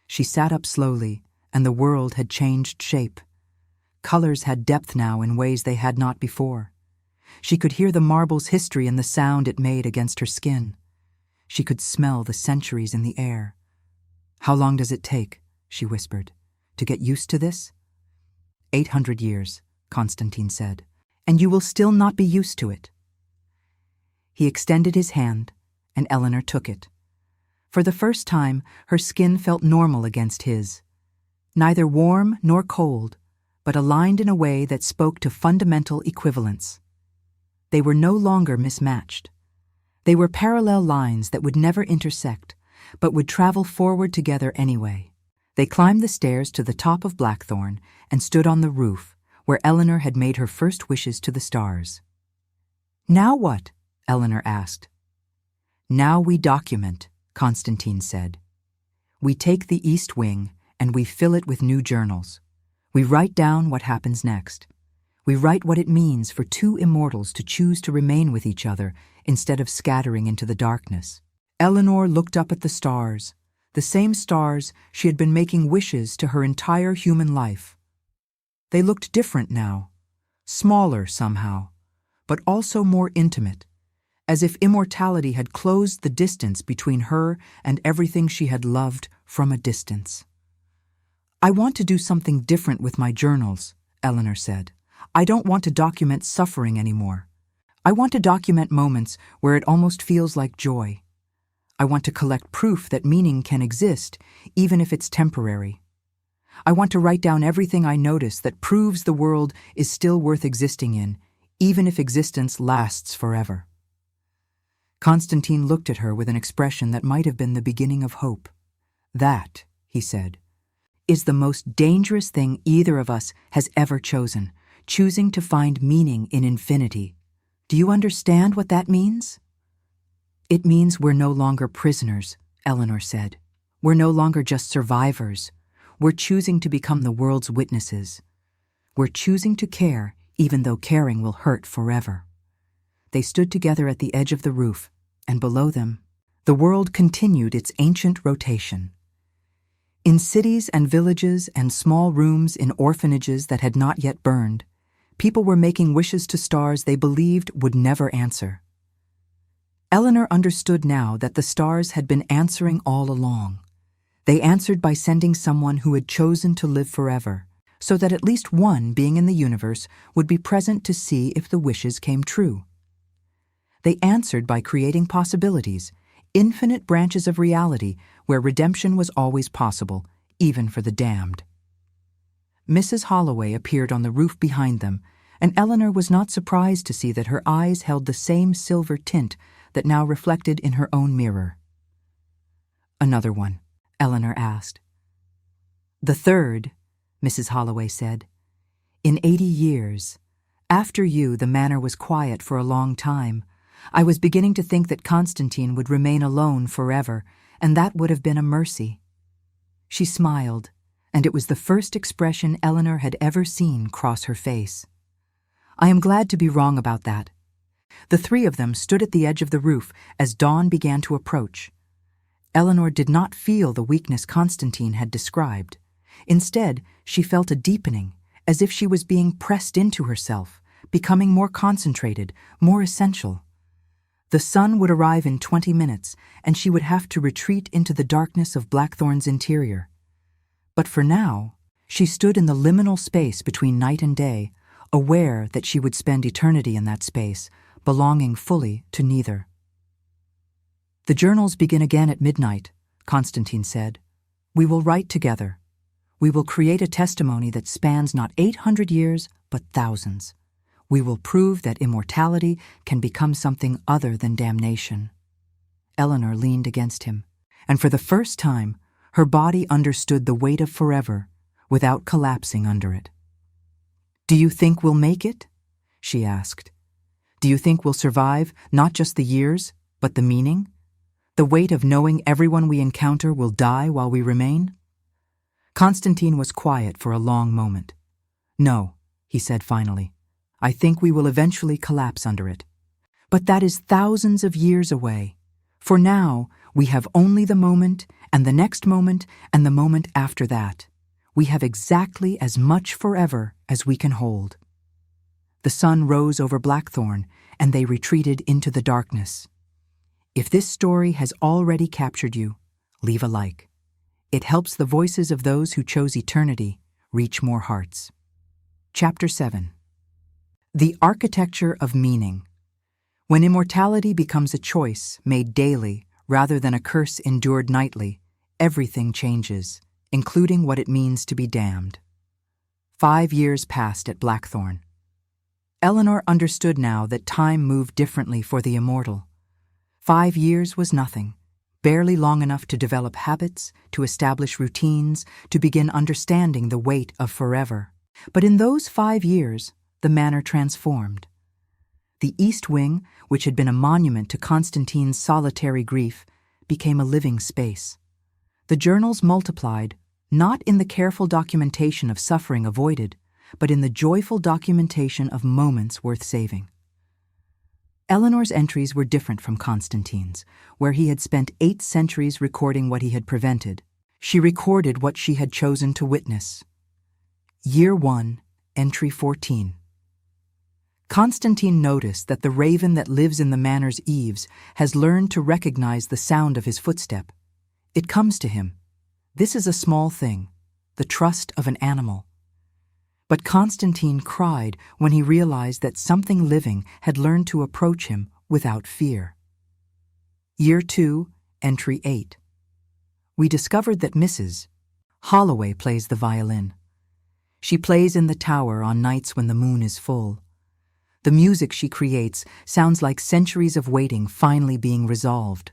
She sat up slowly, and the world had changed shape. Colors had depth now in ways they had not before. She could hear the marble's history in the sound it made against her skin. She could smell the centuries in the air. "How long does it take," she whispered, "to get used to this?" 800 years, Constantine said, "and you will still not be used to it." He extended his hand, and Eleanor took it. For the first time, her skin felt normal against his. Neither warm nor cold, but aligned in a way that spoke to fundamental equivalence. They were no longer mismatched. They were parallel lines that would never intersect, but would travel forward together anyway. They climbed the stairs to the top of Blackthorn and stood on the roof, where Eleanor had made her first wishes to the stars. "Now what?" Eleanor asked. "Now we document," Constantine said. "We take the East Wing and we fill it with new journals. We write down what happens next. We write what it means for two immortals to choose to remain with each other instead of scattering into the darkness." Eleanor looked up at the stars, the same stars she had been making wishes to her entire human life. They looked different now, smaller somehow, but also more intimate, as if immortality had closed the distance between her and everything she had loved from a distance. "I want to do something different with my journals," Eleanor said. "I don't want to document suffering anymore. I want to document moments where it almost feels like joy. I want to collect proof that meaning can exist, even if it's temporary. I want to write down everything I notice that proves the world is still worth existing in, even if existence lasts forever." Constantine looked at her with an expression that might have been the beginning of hope. "That," he said, "is the most dangerous thing either of us has ever chosen, choosing to find meaning in infinity. Do you understand what that means?" "It means we're no longer prisoners," Eleanor said. "We're no longer just survivors. We're choosing to become the world's witnesses. We're choosing to care, even though caring will hurt forever." They stood together at the edge of the roof, and below them, the world continued its ancient rotation. In cities and villages and small rooms in orphanages that had not yet burned, people were making wishes to stars they believed would never answer. Eleanor understood now that the stars had been answering all along. They answered by sending someone who had chosen to live forever, so that at least one being in the universe would be present to see if the wishes came true. They answered by creating possibilities, infinite branches of reality where redemption was always possible, even for the damned. Mrs. Holloway appeared on the roof behind them, and Eleanor was not surprised to see that her eyes held the same silver tint that now reflected in her own mirror. "Another one?" Eleanor asked. "The third," Mrs. Holloway said. "In 80 years, after you, the manor was quiet for a long time. I was beginning to think that Constantine would remain alone forever, and that would have been a mercy." She smiled, and it was the first expression Eleanor had ever seen cross her face. "I am glad to be wrong about that." The three of them stood at the edge of the roof as dawn began to approach. Eleanor did not feel the weakness Constantine had described. Instead, she felt a deepening, as if she was being pressed into herself, becoming more concentrated, more essential. The sun would arrive in 20 minutes, and she would have to retreat into the darkness of Blackthorn's interior. But for now, she stood in the liminal space between night and day, aware that she would spend eternity in that space, belonging fully to neither. "The journals begin again at midnight," Constantine said. "We will write together. We will create a testimony that spans not 800 years, but thousands. We will prove that immortality can become something other than damnation." Eleanor leaned against him. and for the first time, her body understood the weight of forever without collapsing under it. "Do you think we'll make it?" she asked. "Do you think we'll survive not just the years, but the meaning? The weight of knowing everyone we encounter will die while we remain?" Constantine was quiet for a long moment. "No," he said finally. "I think we will eventually collapse under it. But that is thousands of years away. For now, we have only the moment, and the next moment, and the moment after that. We have exactly as much forever as we can hold." The sun rose over Blackthorn, and they retreated into the darkness. If this story has already captured you, leave a like. It helps the voices of those who chose eternity reach more hearts. Chapter 7. The Architecture of Meaning. When immortality becomes a choice made daily rather than a curse endured nightly, everything changes, including what it means to be damned. 5 years passed at Blackthorn. Eleanor understood now that time moved differently for the immortal. 5 years was nothing, barely long enough to develop habits, to establish routines, to begin understanding the weight of forever. But in those 5 years, the manor transformed. The East Wing, which had been a monument to Constantine's solitary grief, became a living space. The journals multiplied, not in the careful documentation of suffering avoided, but in the joyful documentation of moments worth saving. Eleanor's entries were different from Constantine's, where he had spent 8 centuries recording what he had prevented. She recorded what she had chosen to witness. Year 1, Entry 14. Constantine noticed that the raven that lives in the manor's eaves has learned to recognize the sound of his footstep. It comes to him. This is a small thing, the trust of an animal. But Constantine cried when he realized that something living had learned to approach him without fear. Year 2, Entry 8. We discovered that Mrs. Holloway plays the violin. She plays in the tower on nights when the moon is full. The music she creates sounds like centuries of waiting finally being resolved.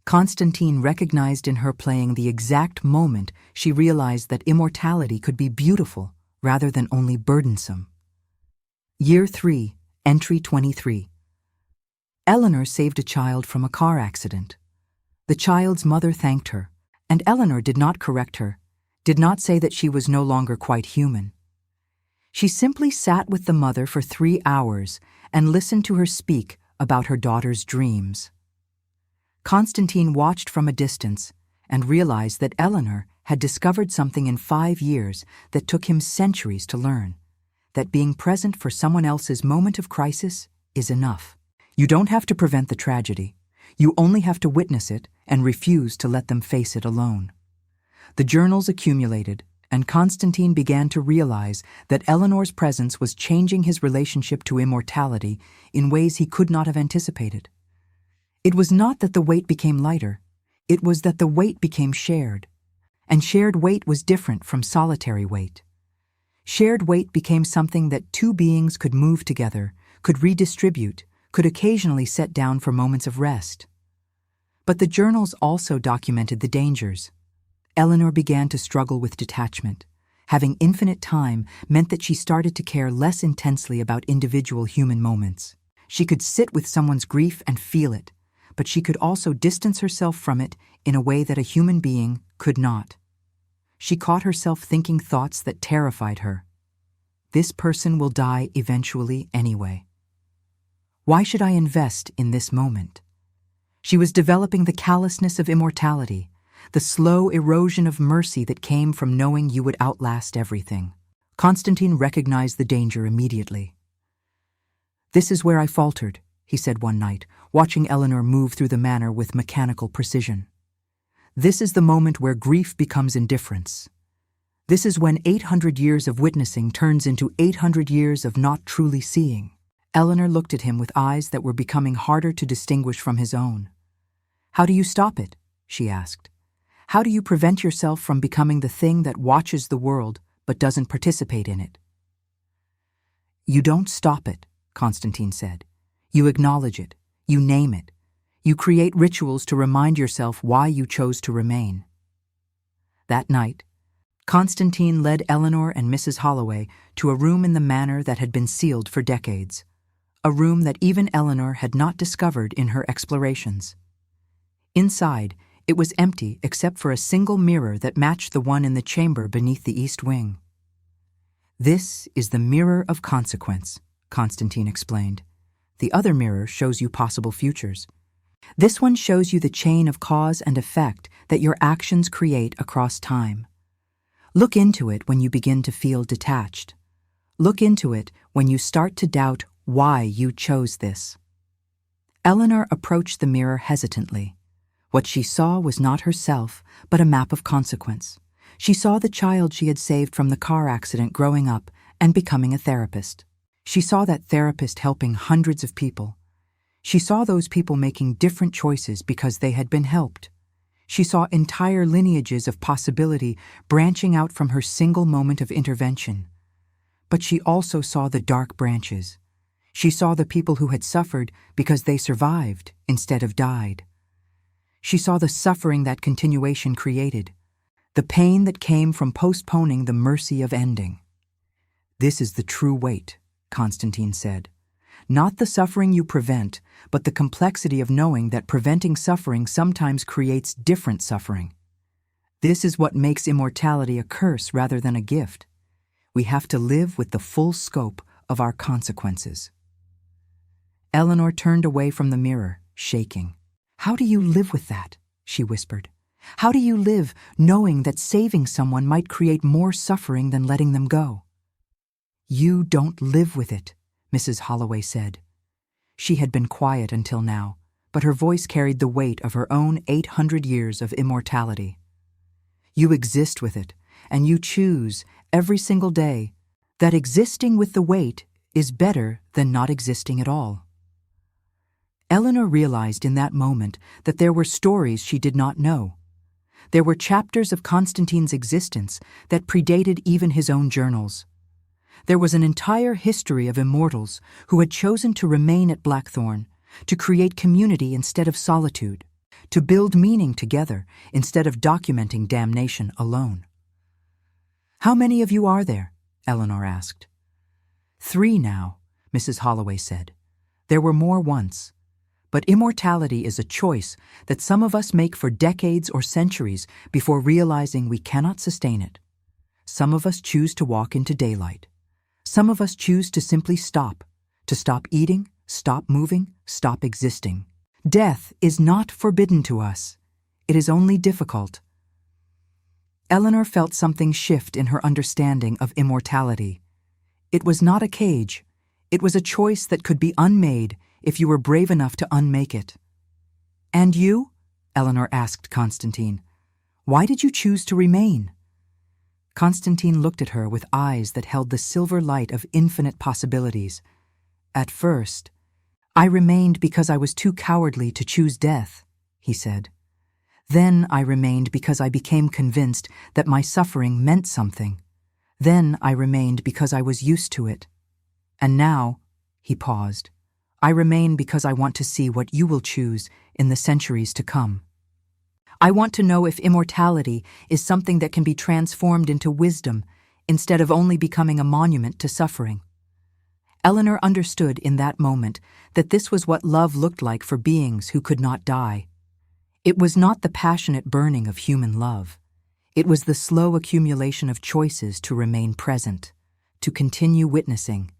Constantine recognized in her playing the exact moment she realized that immortality could be beautiful rather than only burdensome. Year 3, Entry 23. Eleanor saved a child from a car accident. The child's mother thanked her, and Eleanor did not correct her, did not say that she was no longer quite human. She simply sat with the mother for 3 hours and listened to her speak about her daughter's dreams. Constantine watched from a distance and realized that Eleanor had discovered something in 5 years that took him centuries to learn, that being present for someone else's moment of crisis is enough. You don't have to prevent the tragedy. You only have to witness it and refuse to let them face it alone. The journals accumulated, and Constantine began to realize that Eleanor's presence was changing his relationship to immortality in ways he could not have anticipated. It was not that the weight became lighter, it was that the weight became shared. And shared weight was different from solitary weight. Shared weight became something that 2 beings could move together, could redistribute, could occasionally set down for moments of rest. But the journals also documented the dangers. Eleanor began to struggle with detachment. Having infinite time meant that she started to care less intensely about individual human moments. She could sit with someone's grief and feel it, but she could also distance herself from it in a way that a human being could not. She caught herself thinking thoughts that terrified her. This person will die eventually anyway. Why should I invest in this moment? She was developing the callousness of immortality, the slow erosion of mercy that came from knowing you would outlast everything. Constantine recognized the danger immediately. "This is where I faltered," he said one night, watching Eleanor move through the manor with mechanical precision. "This is the moment where grief becomes indifference. This is when 800 years of witnessing turns into 800 years of not truly seeing." Eleanor looked at him with eyes that were becoming harder to distinguish from his own. "How do you stop it?" she asked. "How do you prevent yourself from becoming the thing that watches the world but doesn't participate in it?" "You don't stop it," Constantine said. "You acknowledge it. You name it. You create rituals to remind yourself why you chose to remain. That night, Constantine led Eleanor and Mrs. Holloway to a room in the manor that had been sealed for decades, a room that even Eleanor had not discovered in her explorations. Inside, it was empty except for a single mirror that matched the one in the chamber beneath the east wing. "This is the mirror of consequence," Constantine explained. "The other mirror shows you possible futures. This one shows you the chain of cause and effect that your actions create across time. Look into it when you begin to feel detached. Look into it when you start to doubt why you chose this." Eleanor approached the mirror hesitantly. What she saw was not herself, but a map of consequence. She saw the child she had saved from the car accident growing up and becoming a therapist. She saw that therapist helping hundreds of people. She saw those people making different choices because they had been helped. She saw entire lineages of possibility branching out from her single moment of intervention. But she also saw the dark branches. She saw the people who had suffered because they survived instead of died. She saw the suffering that continuation created, the pain that came from postponing the mercy of ending. "This is the true weight," Constantine said. "Not the suffering you prevent, but the complexity of knowing that preventing suffering sometimes creates different suffering. This is what makes immortality a curse rather than a gift. We have to live with the full scope of our consequences." Eleanor turned away from the mirror, shaking. "How do you live with that?" she whispered. "How do you live knowing that saving someone might create more suffering than letting them go?" "You don't live with it," Mrs. Holloway said. She had been quiet until now, but her voice carried the weight of her own 800 years of immortality. "You exist with it, and you choose, every single day, that existing with the weight is better than not existing at all." Eleanor realized in that moment that there were stories she did not know. There were chapters of Constantine's existence that predated even his own journals. There was an entire history of immortals who had chosen to remain at Blackthorn, to create community instead of solitude, to build meaning together instead of documenting damnation alone. "How many of you are there?" Eleanor asked. 3 now, Mrs. Holloway said. "There were more once. But immortality is a choice that some of us make for decades or centuries before realizing we cannot sustain it. Some of us choose to walk into daylight. Some of us choose to simply stop, to stop eating, stop moving, stop existing. Death is not forbidden to us. It is only difficult." Eleanor felt something shift in her understanding of immortality. It was not a cage. It was a choice that could be unmade if you were brave enough to unmake it. "And you?" Eleanor asked Constantine. "Why did you choose to remain?" Constantine looked at her with eyes that held the silver light of infinite possibilities. "At first, I remained because I was too cowardly to choose death," he said. "Then I remained because I became convinced that my suffering meant something. Then I remained because I was used to it. And now," he paused, "I remain because I want to see what you will choose in the centuries to come. I want to know if immortality is something that can be transformed into wisdom instead of only becoming a monument to suffering." Eleanor understood in that moment that this was what love looked like for beings who could not die. It was not the passionate burning of human love. It was the slow accumulation of choices to remain present, to continue witnessing,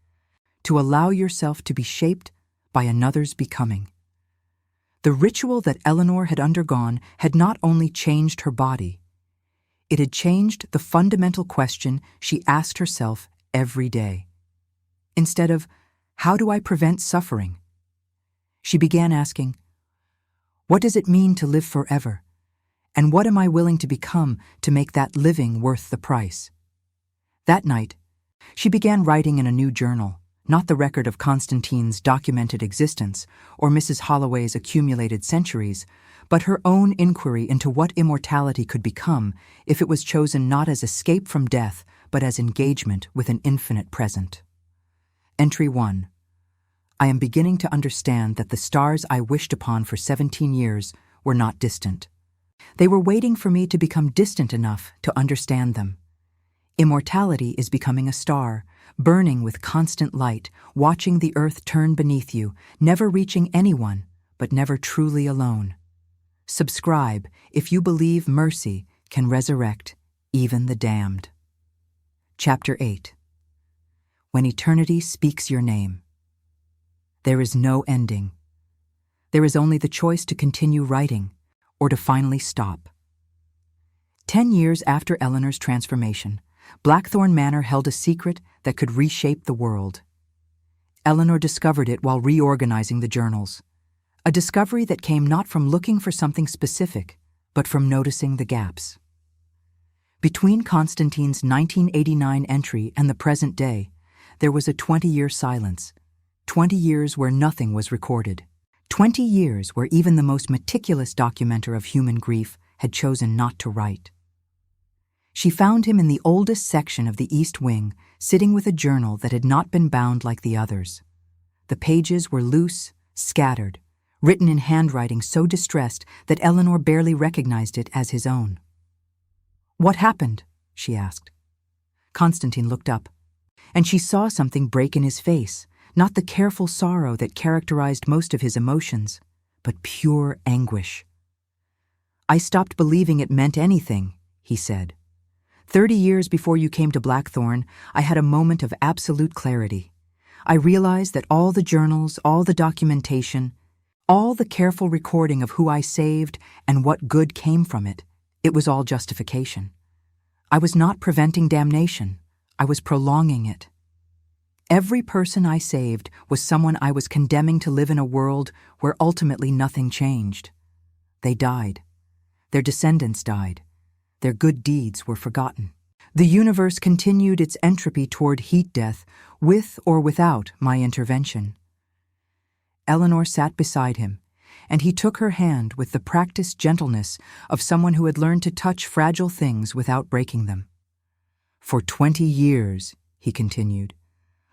to allow yourself to be shaped by another's becoming. The ritual that Eleanor had undergone had not only changed her body, it had changed the fundamental question she asked herself every day. Instead of, "How do I prevent suffering?" she began asking, "What does it mean to live forever? And what am I willing to become to make that living worth the price?" That night, she began writing in a new journal, not the record of Constantine's documented existence or Mrs. Holloway's accumulated centuries, but her own inquiry into what immortality could become if it was chosen not as escape from death, but as engagement with an infinite present. Entry 1. I am beginning to understand that the stars I wished upon for 17 years were not distant. They were waiting for me to become distant enough to understand them. Immortality is becoming a star, burning with constant light, watching the earth turn beneath you, never reaching anyone, but never truly alone. Subscribe if you believe mercy can resurrect even the damned. Chapter 8. When eternity speaks your name. There is no ending. There is only the choice to continue writing or to finally stop. 10 years after Eleanor's transformation, Blackthorn Manor held a secret that could reshape the world. Eleanor discovered it while reorganizing the journals, a discovery that came not from looking for something specific, but from noticing the gaps. Between Constantine's 1989 entry and the present day, there was a 20-year silence. 20 years where nothing was recorded. 20 years where even the most meticulous documenter of human grief had chosen not to write. She found him in the oldest section of the East Wing, sitting with a journal that had not been bound like the others. The pages were loose, scattered, written in handwriting so distressed that Eleanor barely recognized it as his own. "What happened?" she asked. Constantine looked up, and she saw something break in his face, not the careful sorrow that characterized most of his emotions, but pure anguish. "I stopped believing it meant anything," he said. 30 years before you came to Blackthorn, I had a moment of absolute clarity. I realized that all the journals, all the documentation, all the careful recording of who I saved and what good came from it, it was all justification. I was not preventing damnation. I was prolonging it. Every person I saved was someone I was condemning to live in a world where ultimately nothing changed. They died. Their descendants died. Their good deeds were forgotten. The universe continued its entropy toward heat death, with or without my intervention. Eleanor sat beside him, and he took her hand with the practiced gentleness of someone who had learned to touch fragile things without breaking them. "For 20 years," he continued,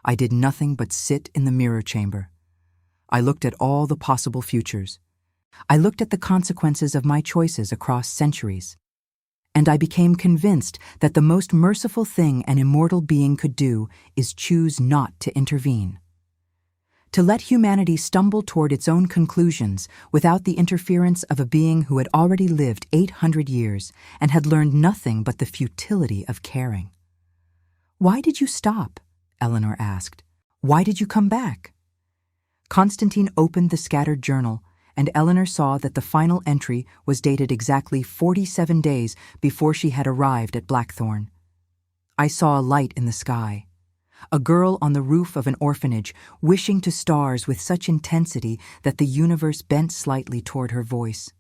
"I did nothing but sit in the mirror chamber. I looked at all the possible futures. I looked at the consequences of my choices across centuries. And I became convinced that the most merciful thing an immortal being could do is choose not to intervene. To let humanity stumble toward its own conclusions without the interference of a being who had already lived 800 years and had learned nothing but the futility of caring." "Why did you stop?" Eleanor asked. "Why did you come back?" Constantine opened the scattered journal, and Eleanor saw that the final entry was dated exactly 47 days before she had arrived at Blackthorn. "I saw a light in the sky. A girl on the roof of an orphanage, wishing to stars with such intensity that the universe bent slightly toward her voice.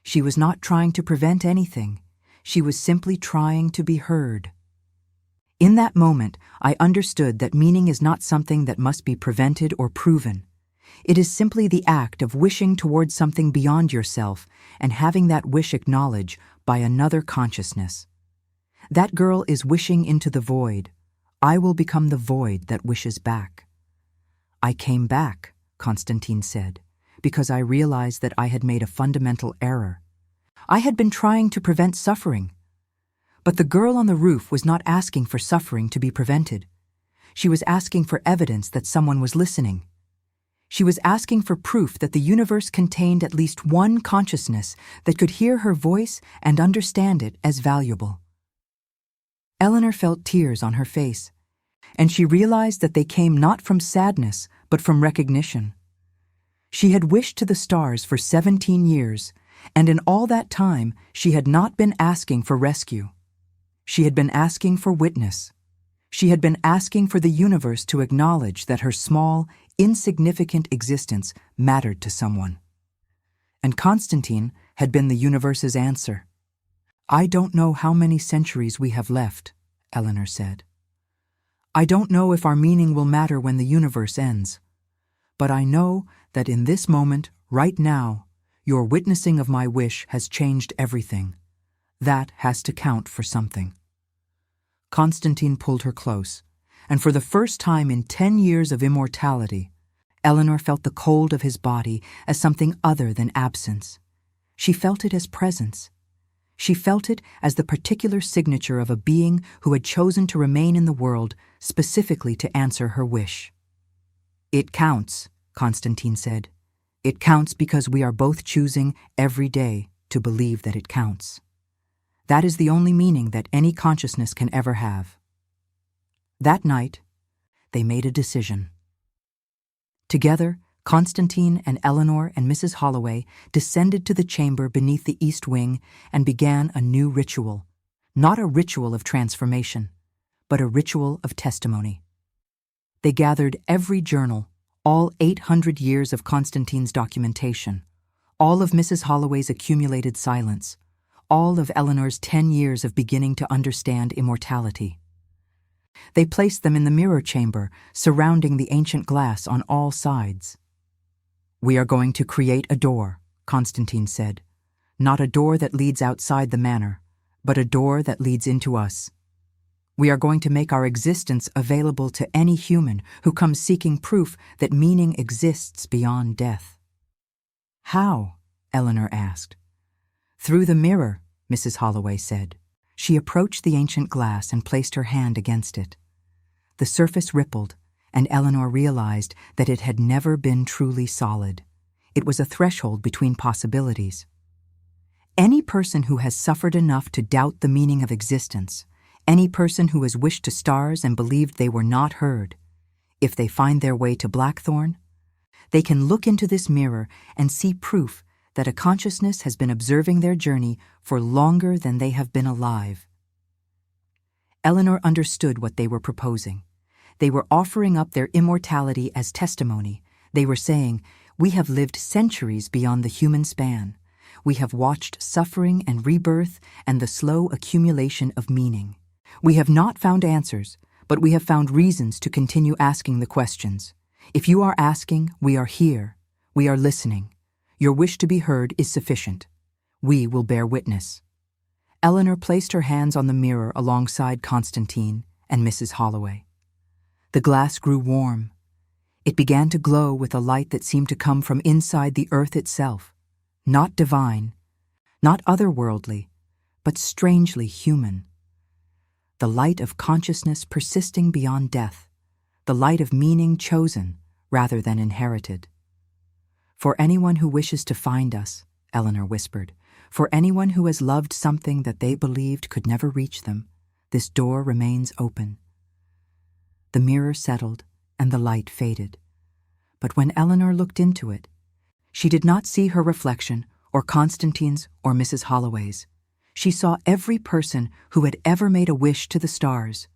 She was not trying to prevent anything. She was simply trying to be heard. In that moment, I understood that meaning is not something that must be prevented or proven. It is simply the act of wishing towards something beyond yourself and having that wish acknowledged by another consciousness. That girl is wishing into the void. I will become the void that wishes back." "I came back," Constantine said, "because I realized that I had made a fundamental error. I had been trying to prevent suffering. But the girl on the roof was not asking for suffering to be prevented. She was asking for evidence that someone was listening. She was asking for proof that the universe contained at least one consciousness that could hear her voice and understand it as valuable." Eleanor felt tears on her face, and she realized that they came not from sadness, but from recognition. She had wished to the stars for 17 years, and in all that time she had not been asking for rescue. She had been asking for witness. She had been asking for the universe to acknowledge that her small, insignificant existence mattered to someone. And Constantine had been the universe's answer. "I don't know how many centuries we have left," Eleanor said. "I don't know if our meaning will matter when the universe ends. But I know that in this moment, right now, your witnessing of my wish has changed everything. That has to count for something." Constantine pulled her close, and for the first time in 10 years of immortality, Eleanor felt the cold of his body as something other than absence. She felt it as presence. She felt it as the particular signature of a being who had chosen to remain in the world specifically to answer her wish. "It counts," Constantine said. "It counts because we are both choosing every day to believe that it counts. That is the only meaning that any consciousness can ever have." That night, they made a decision. Together, Constantine and Eleanor and Mrs. Holloway descended to the chamber beneath the east wing and began a new ritual, not a ritual of transformation, but a ritual of testimony. They gathered every journal, all 800 years of Constantine's documentation, all of Mrs. Holloway's accumulated silence, all of Eleanor's 10 years of beginning to understand immortality. They placed them in the mirror chamber, surrounding the ancient glass on all sides. "We are going to create a door," Constantine said. "Not a door that leads outside the manor, but a door that leads into us. We are going to make our existence available to any human who comes seeking proof that meaning exists beyond death." "How?" Eleanor asked. "Through the mirror," Mrs. Holloway said. She approached the ancient glass and placed her hand against it. The surface rippled, and Eleanor realized that it had never been truly solid. It was a threshold between possibilities. Any person who has suffered enough to doubt the meaning of existence, any person who has wished to stars and believed they were not heard, if they find their way to Blackthorn, they can look into this mirror and see proof that a consciousness has been observing their journey for longer than they have been alive. Eleanor understood what they were proposing. They were offering up their immortality as testimony. They were saying, "We have lived centuries beyond the human span. We have watched suffering and rebirth and the slow accumulation of meaning. We have not found answers, but we have found reasons to continue asking the questions. If you are asking, we are here. We are listening. Your wish to be heard is sufficient. We will bear witness." Eleanor placed her hands on the mirror alongside Constantine and Mrs. Holloway. The glass grew warm. It began to glow with a light that seemed to come from inside the earth itself, not divine, not otherworldly, but strangely human. The light of consciousness persisting beyond death, the light of meaning chosen rather than inherited. "For anyone who wishes to find us," Eleanor whispered, "for anyone who has loved something that they believed could never reach them, this door remains open." The mirror settled and the light faded. But when Eleanor looked into it, she did not see her reflection or Constantine's or Mrs. Holloway's. She saw every person who had ever made a wish to the stars.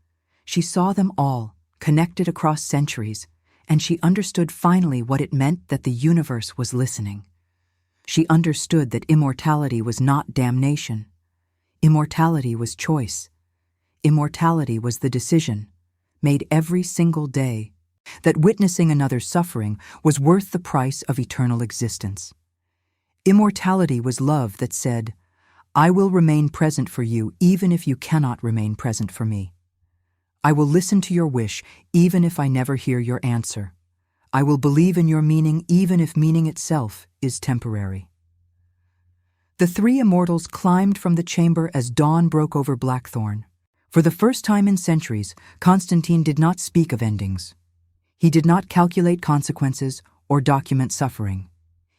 She saw them all, connected across centuries, and she understood finally what it meant that the universe was listening. She understood that immortality was not damnation. Immortality was choice. Immortality was the decision, made every single day, that witnessing another's suffering was worth the price of eternal existence. Immortality was love that said, "I will remain present for you even if you cannot remain present for me. I will listen to your wish even if I never hear your answer. I will believe in your meaning even if meaning itself is temporary." The three immortals climbed from the chamber as dawn broke over Blackthorn. For the first time in centuries, Constantine did not speak of endings. He did not calculate consequences or document suffering.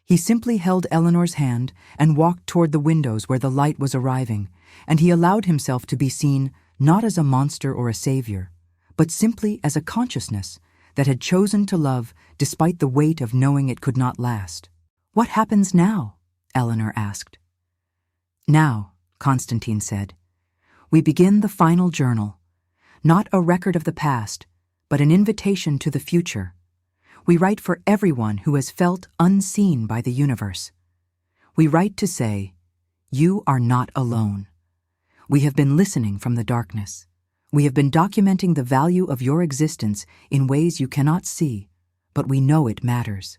He simply held Eleanor's hand and walked toward the windows where the light was arriving, and he allowed himself to be seen not as a monster or a savior, but simply as a consciousness that had chosen to love despite the weight of knowing it could not last. "What happens now?" Eleanor asked. "Now," Constantine said, "we begin the final journal, not a record of the past, but an invitation to the future. We write for everyone who has felt unseen by the universe. We write to say, you are not alone. We have been listening from the darkness. We have been documenting the value of your existence in ways you cannot see, but we know it matters.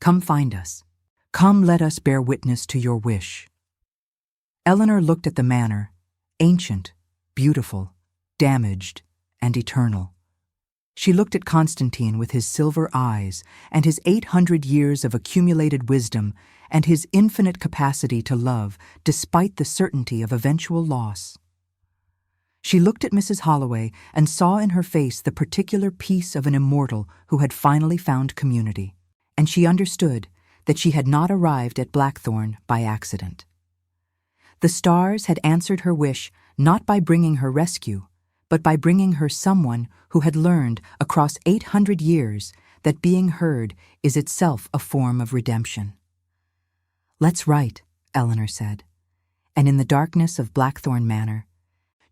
Come find us. Come let us bear witness to your wish." Eleanor looked at the manor, ancient, beautiful, damaged, and eternal. She looked at Constantine with his silver eyes and his 800 years of accumulated wisdom and his infinite capacity to love despite the certainty of eventual loss. She looked at Mrs. Holloway and saw in her face the particular peace of an immortal who had finally found community, and she understood that she had not arrived at Blackthorn by accident. The stars had answered her wish not by bringing her rescue, but by bringing her someone who had learned across 800 years that being heard is itself a form of redemption. "Let's write," Eleanor said, and in the darkness of Blackthorn Manor,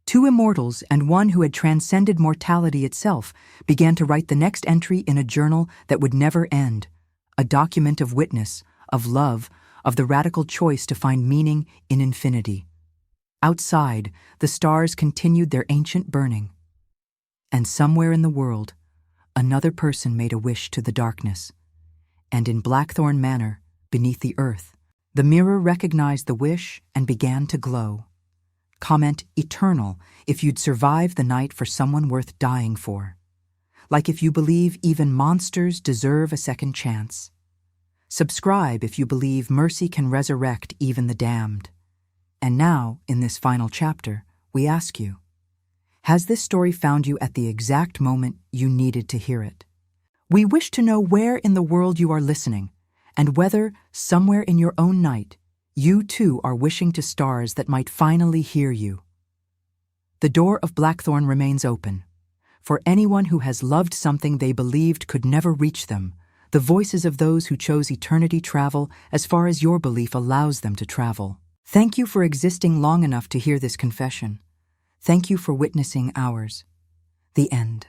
two immortals and one who had transcended mortality itself began to write the next entry in a journal that would never end, a document of witness, of love, of the radical choice to find meaning in infinity. Outside, the stars continued their ancient burning. And somewhere in the world, another person made a wish to the darkness. And in Blackthorn Manor, beneath the earth, the mirror recognized the wish and began to glow. Comment eternal if you'd survive the night for someone worth dying for. Like if you believe even monsters deserve a second chance. Subscribe if you believe mercy can resurrect even the damned. And now, in this final chapter, we ask you, has this story found you at the exact moment you needed to hear it? We wish to know where in the world you are listening, and whether, somewhere in your own night, you too are wishing to stars that might finally hear you. The door of Blackthorn remains open. For anyone who has loved something they believed could never reach them, the voices of those who chose eternity travel as far as your belief allows them to travel. Thank you for existing long enough to hear this confession. Thank you for witnessing ours. The end.